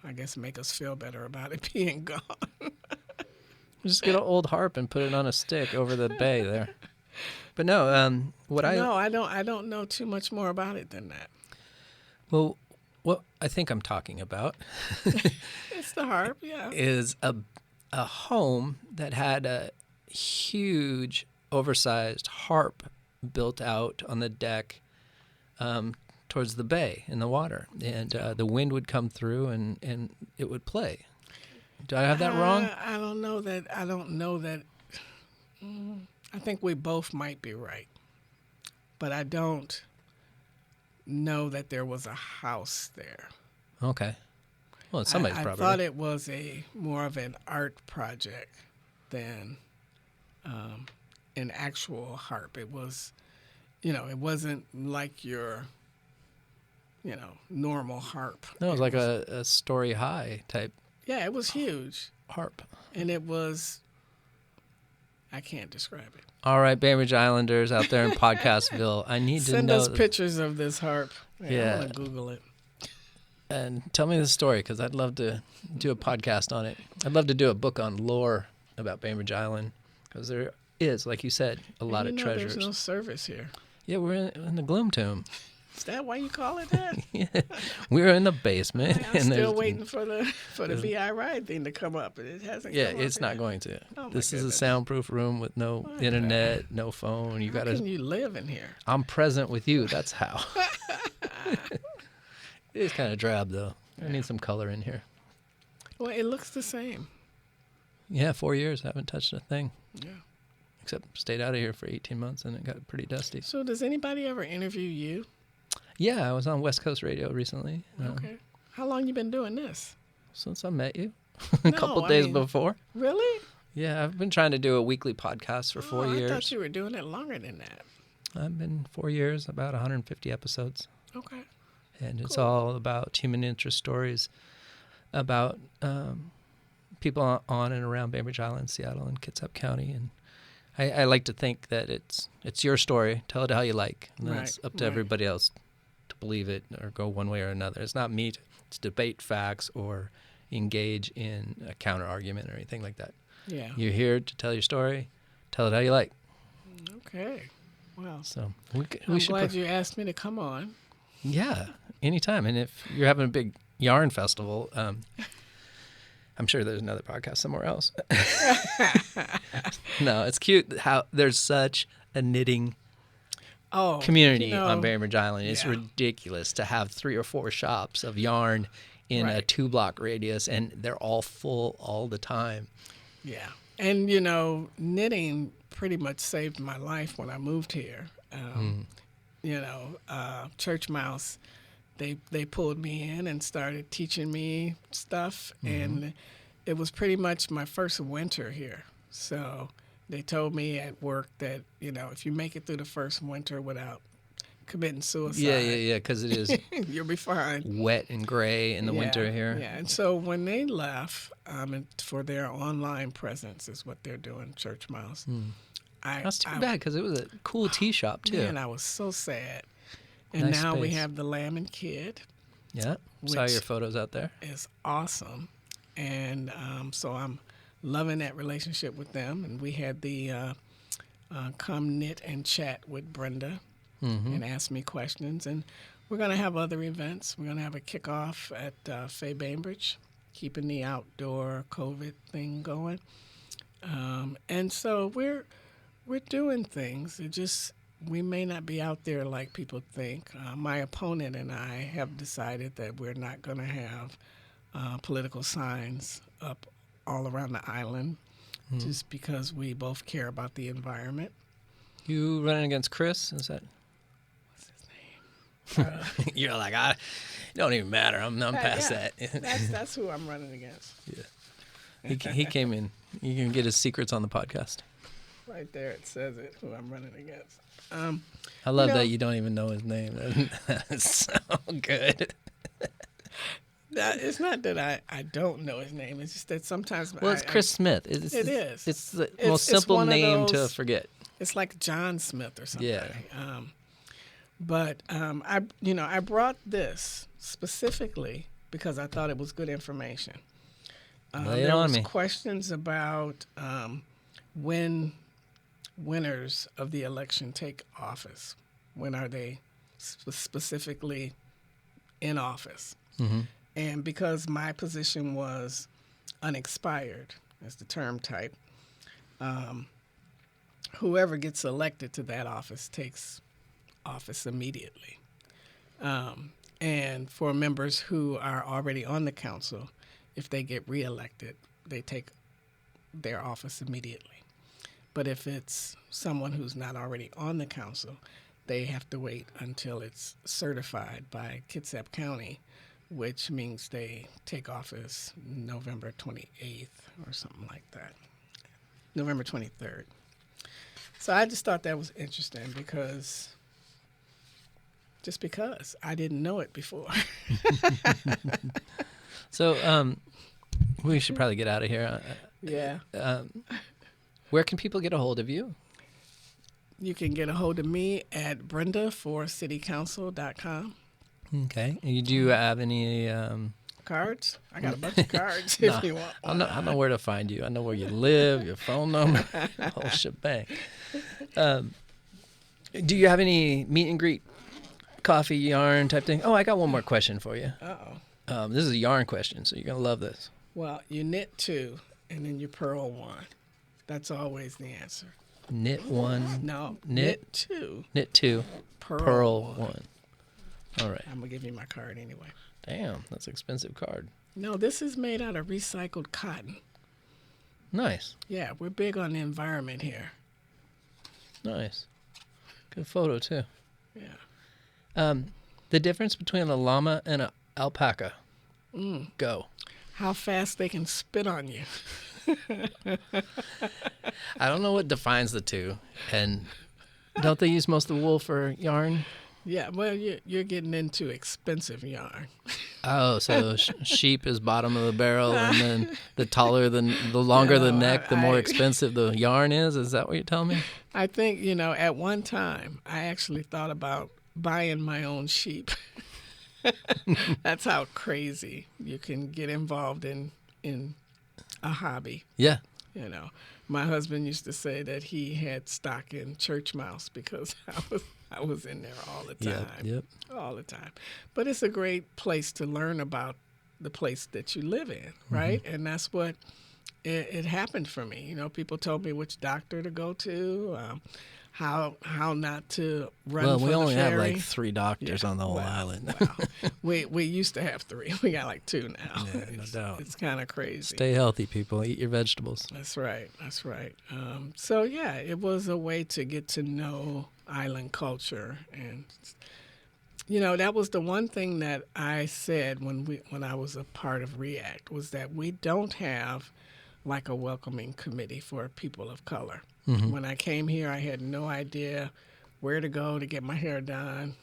I guess make us feel better about it being gone. Just get an old harp and put it on a stick over the bay there. But no, I don't know too much more about it than that. Well, what I think I'm talking about It's the harp, yeah. is a home that had a huge, oversized harp built out on the deck towards the bay in the water. And the wind would come through and it would play. Do I have that wrong? I don't know that. I think we both might be right. But I don't know that there was a house there. Okay. Well, it's somebody's property. I thought it was more of an art project than an actual harp. It was, it wasn't like your, normal harp. No, it was like a story high type. Yeah, it was huge. Harp. And it was, I can't describe it. All right, Bainbridge Islanders out there in Podcastville, I need to know. Send us pictures of this harp. Yeah. I'm going to Google it. And tell me the story, because I'd love to do a podcast on it. I'd love to do a book on lore about Bainbridge Island, because there is, like you said, a lot of treasures. There's no service here. Yeah, we're in the Gloom Tomb. Is that why you call it that? Yeah. We're in the basement. I'm still waiting for the B.I. ride thing to come up, but it hasn't come up. Yeah, it's not going to. Oh, this is a soundproof room with no internet, no phone. How can you live in here? I'm present with you. That's how. It is kind of drab, though. I need some color in here. Well, it looks the same. Yeah, 4 years. I haven't touched a thing. Yeah. Except stayed out of here for 18 months, and it got pretty dusty. So does anybody ever interview you? Yeah, I was on West Coast radio recently. Okay. How long you been doing this? Since I met you. A couple days before. Really? Yeah, I've been trying to do a weekly podcast for 4 years. I thought you were doing it longer than that. I've been 4 years, about 150 episodes. Okay. And it's all about human interest stories about people on and around Bainbridge Island, Seattle, and Kitsap County. And I like to think that it's your story. Tell it how you like. And then it's up to everybody else to believe it or go one way or another. It's not me to debate facts or engage in a counter argument or anything like that. Yeah. You're here to tell your story. Tell it how you like. Okay. Well, so I'm glad you asked me to come on. Yeah, anytime. And if you're having a big yarn festival, I'm sure there's another podcast somewhere else. No, it's cute how there's such a knitting community on Bainbridge Island. It's ridiculous to have 3 or 4 shops of yarn in a 2-block radius, and they're all full all the time. Yeah. And, knitting pretty much saved my life when I moved here. Church Mouse, they pulled me in and started teaching me stuff, and it was pretty much my first winter here. So they told me at work that, if you make it through the first winter without committing suicide. Yeah, because it is you'll be fine. Wet and gray in the winter here. Yeah, and so when they left for their online presence is what they're doing, Church Mouse. That's too bad, because it was a cool tea shop, too. Man, I was so sad. And nice now we space. have the Lamb and Kid. Yeah, saw your photos out there. It's awesome. And so I'm loving that relationship with them. And we had the come knit and chat with Brenda and ask me questions. And we're going to have other events. We're going to have a kickoff at Fay Bainbridge, keeping the outdoor COVID thing going. And so we're we're doing things. We may not be out there like people think. My opponent and I have decided that we're not going to have political signs up all around the island, just because we both care about the environment. You running against Chris? Is that? What's his name? You're like, it don't even matter. I'm past that. That's who I'm running against. Yeah. He came in. You can get his secrets on the podcast. Right there, it says it, who I'm running against. I love that you don't even know his name. That's so good. It's not that I don't know his name. It's just that sometimes... Well, it's Chris Smith. It is. It's the most simple name to forget. It's like John Smith or something. Yeah. But I brought this specifically because I thought it was good information. Lay it on me. Questions about when winners of the election take office. When are they specifically in office? Mm-hmm. And because my position was unexpired, as the term type, whoever gets elected to that office takes office immediately. And for members who are already on the council, if they get reelected, they take their office immediately. But if it's someone who's not already on the council, they have to wait until it's certified by Kitsap County, which means they take office November 28th or something like that, November 23rd. So I just thought that was interesting because I didn't know it before. So we should probably get out of here. Yeah. Where can people get a hold of you? You can get a hold of me at brenda4citycouncil.com. Okay. And do you have any cards? I got a bunch of cards if you want one. I know where to find you. I know where you live, your phone number, the whole shebang. Do you have any meet and greet, coffee, yarn type thing? Oh, I got one more question for you. Uh-oh. This is a yarn question, so you're going to love this. Well, you knit 2, and then you purl 1. That's always the answer. Knit 1. No, knit 2. Knit 2. Purl 1. All right. I'm going to give you my card anyway. Damn, that's an expensive card. No, this is made out of recycled cotton. Nice. Yeah, we're big on the environment here. Nice. Good photo, too. Yeah. The difference between a llama and an alpaca. Go. How fast they can spit on you. I don't know what defines the two. And don't they use most of the wool for yarn? Yeah, well, you're getting into expensive yarn. Oh, so sheep is bottom of the barrel, and then the longer the neck, the more expensive the yarn is? Is that what you're telling me? I think, at one time, I actually thought about buying my own sheep. That's how crazy you can get involved in a hobby. Yeah. My husband used to say that he had stock in church mouse because I was in there all the time. Yep. All the time. But it's a great place to learn about the place that you live in, right? Mm-hmm. And that's what it happened for me. People told me which doctor to go to, how not to run for the ferry. Well, we only have like 3 doctors on the whole island. We used to have 3. We got like 2 now. Yeah, no doubt. It's kind of crazy. Stay healthy, people. Eat your vegetables. That's right. So, yeah, it was a way to get to know island culture. And, that was the one thing that I said when I was a part of REACT was that we don't have like a welcoming committee for people of color. Mm-hmm. When I came here, I had no idea where to go to get my hair done,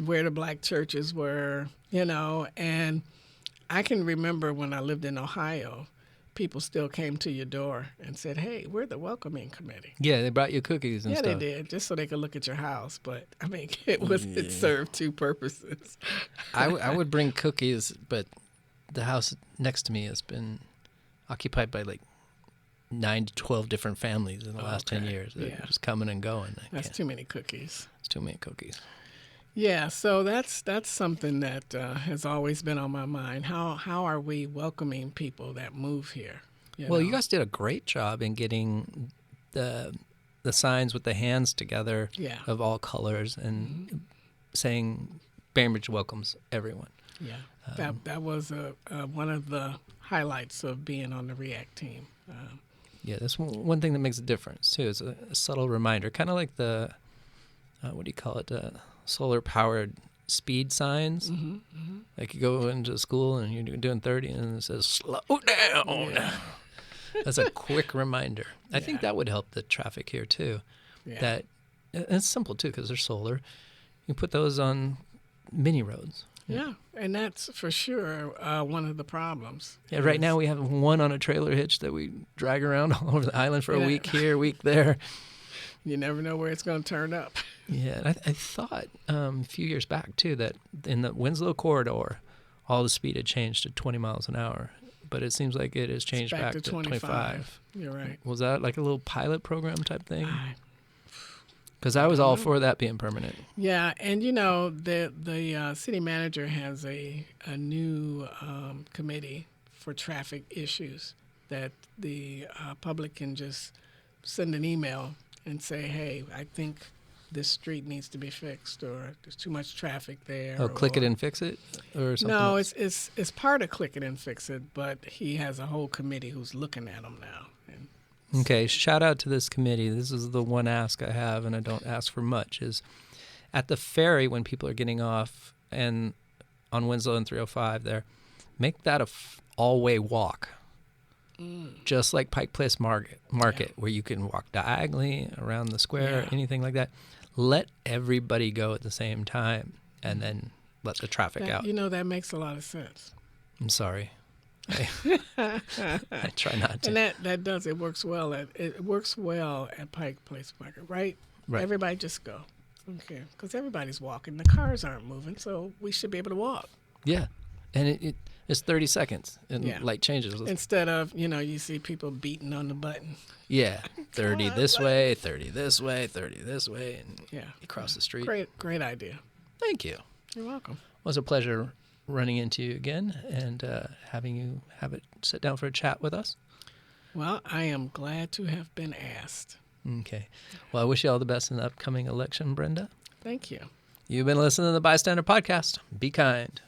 where the black churches were, and I can remember when I lived in Ohio, people still came to your door and said, hey, we're the welcoming committee. Yeah, they brought you cookies and stuff. Yeah, they did, just so they could look at your house. But, it served 2 purposes. I would bring cookies, but the house next to me has been occupied by like 9 to 12 different families in the last 10 years. They're just coming and going. That's too many cookies. It's too many cookies. Yeah, so that's something that has always been on my mind. How are we welcoming people that move here? You guys did a great job in getting the the signs with the hands together Yeah. of all colors and saying Bainbridge welcomes everyone. Yeah, that was one of the highlights of being on the REACT team. Yeah, that's one thing that makes a difference, too. It's a subtle reminder, kind of like the, what do you call it, solar-powered speed signs. Like you go into school and you're doing 30 and it says, slow down. Yeah. That's a quick reminder. I think that would help the traffic here, too. Yeah. That it's simple, too, because they're solar. You put those on mini roads. Yeah, and that's for sure one of the problems. Yeah, right now we have one on a trailer hitch that we drag around all over the island for a week here, a week there. You never know where it's going to turn up. Yeah, and I thought a few years back, too, that in the Winslow corridor, all the speed had changed to 20 miles an hour. But it seems like it has changed back to 25. You're right. Was that like a little pilot program type thing? Because I was all for that being permanent. Yeah, and the city manager has a new committee for traffic issues that the public can just send an email and say, hey, I think this street needs to be fixed, or there's too much traffic there. Oh, click it and fix it, or something? No, it's part of click it and fix it, but he has a whole committee who's looking at them now. Okay, shout out to this committee. This is the one ask I have, and I don't ask for much, is at the ferry when people are getting off and on Winslow and 305 there, make that a all-way walk. Just like Pike Place Market where you can walk diagonally around the square, anything like that. Let everybody go at the same time and then let the traffic out. That makes a lot of sense. I'm sorry. I try not to. And that does, it works well at Pike Place Market, right? Everybody just go. Okay, because everybody's walking. The cars aren't moving, so we should be able to walk. Yeah, and it's 30 seconds and light changes. Instead of, you see people beating on the button. Yeah, 30 this way, 30 this way, 30 this way, and you cross the street. Great idea. Thank you. You're welcome. It was a pleasure running into you again and having you have it sit down for a chat with us. Well, I am glad to have been asked. Okay. Well, I wish you all the best in the upcoming election, Brenda. Thank you. You've been listening to the Bystander Podcast. Be kind.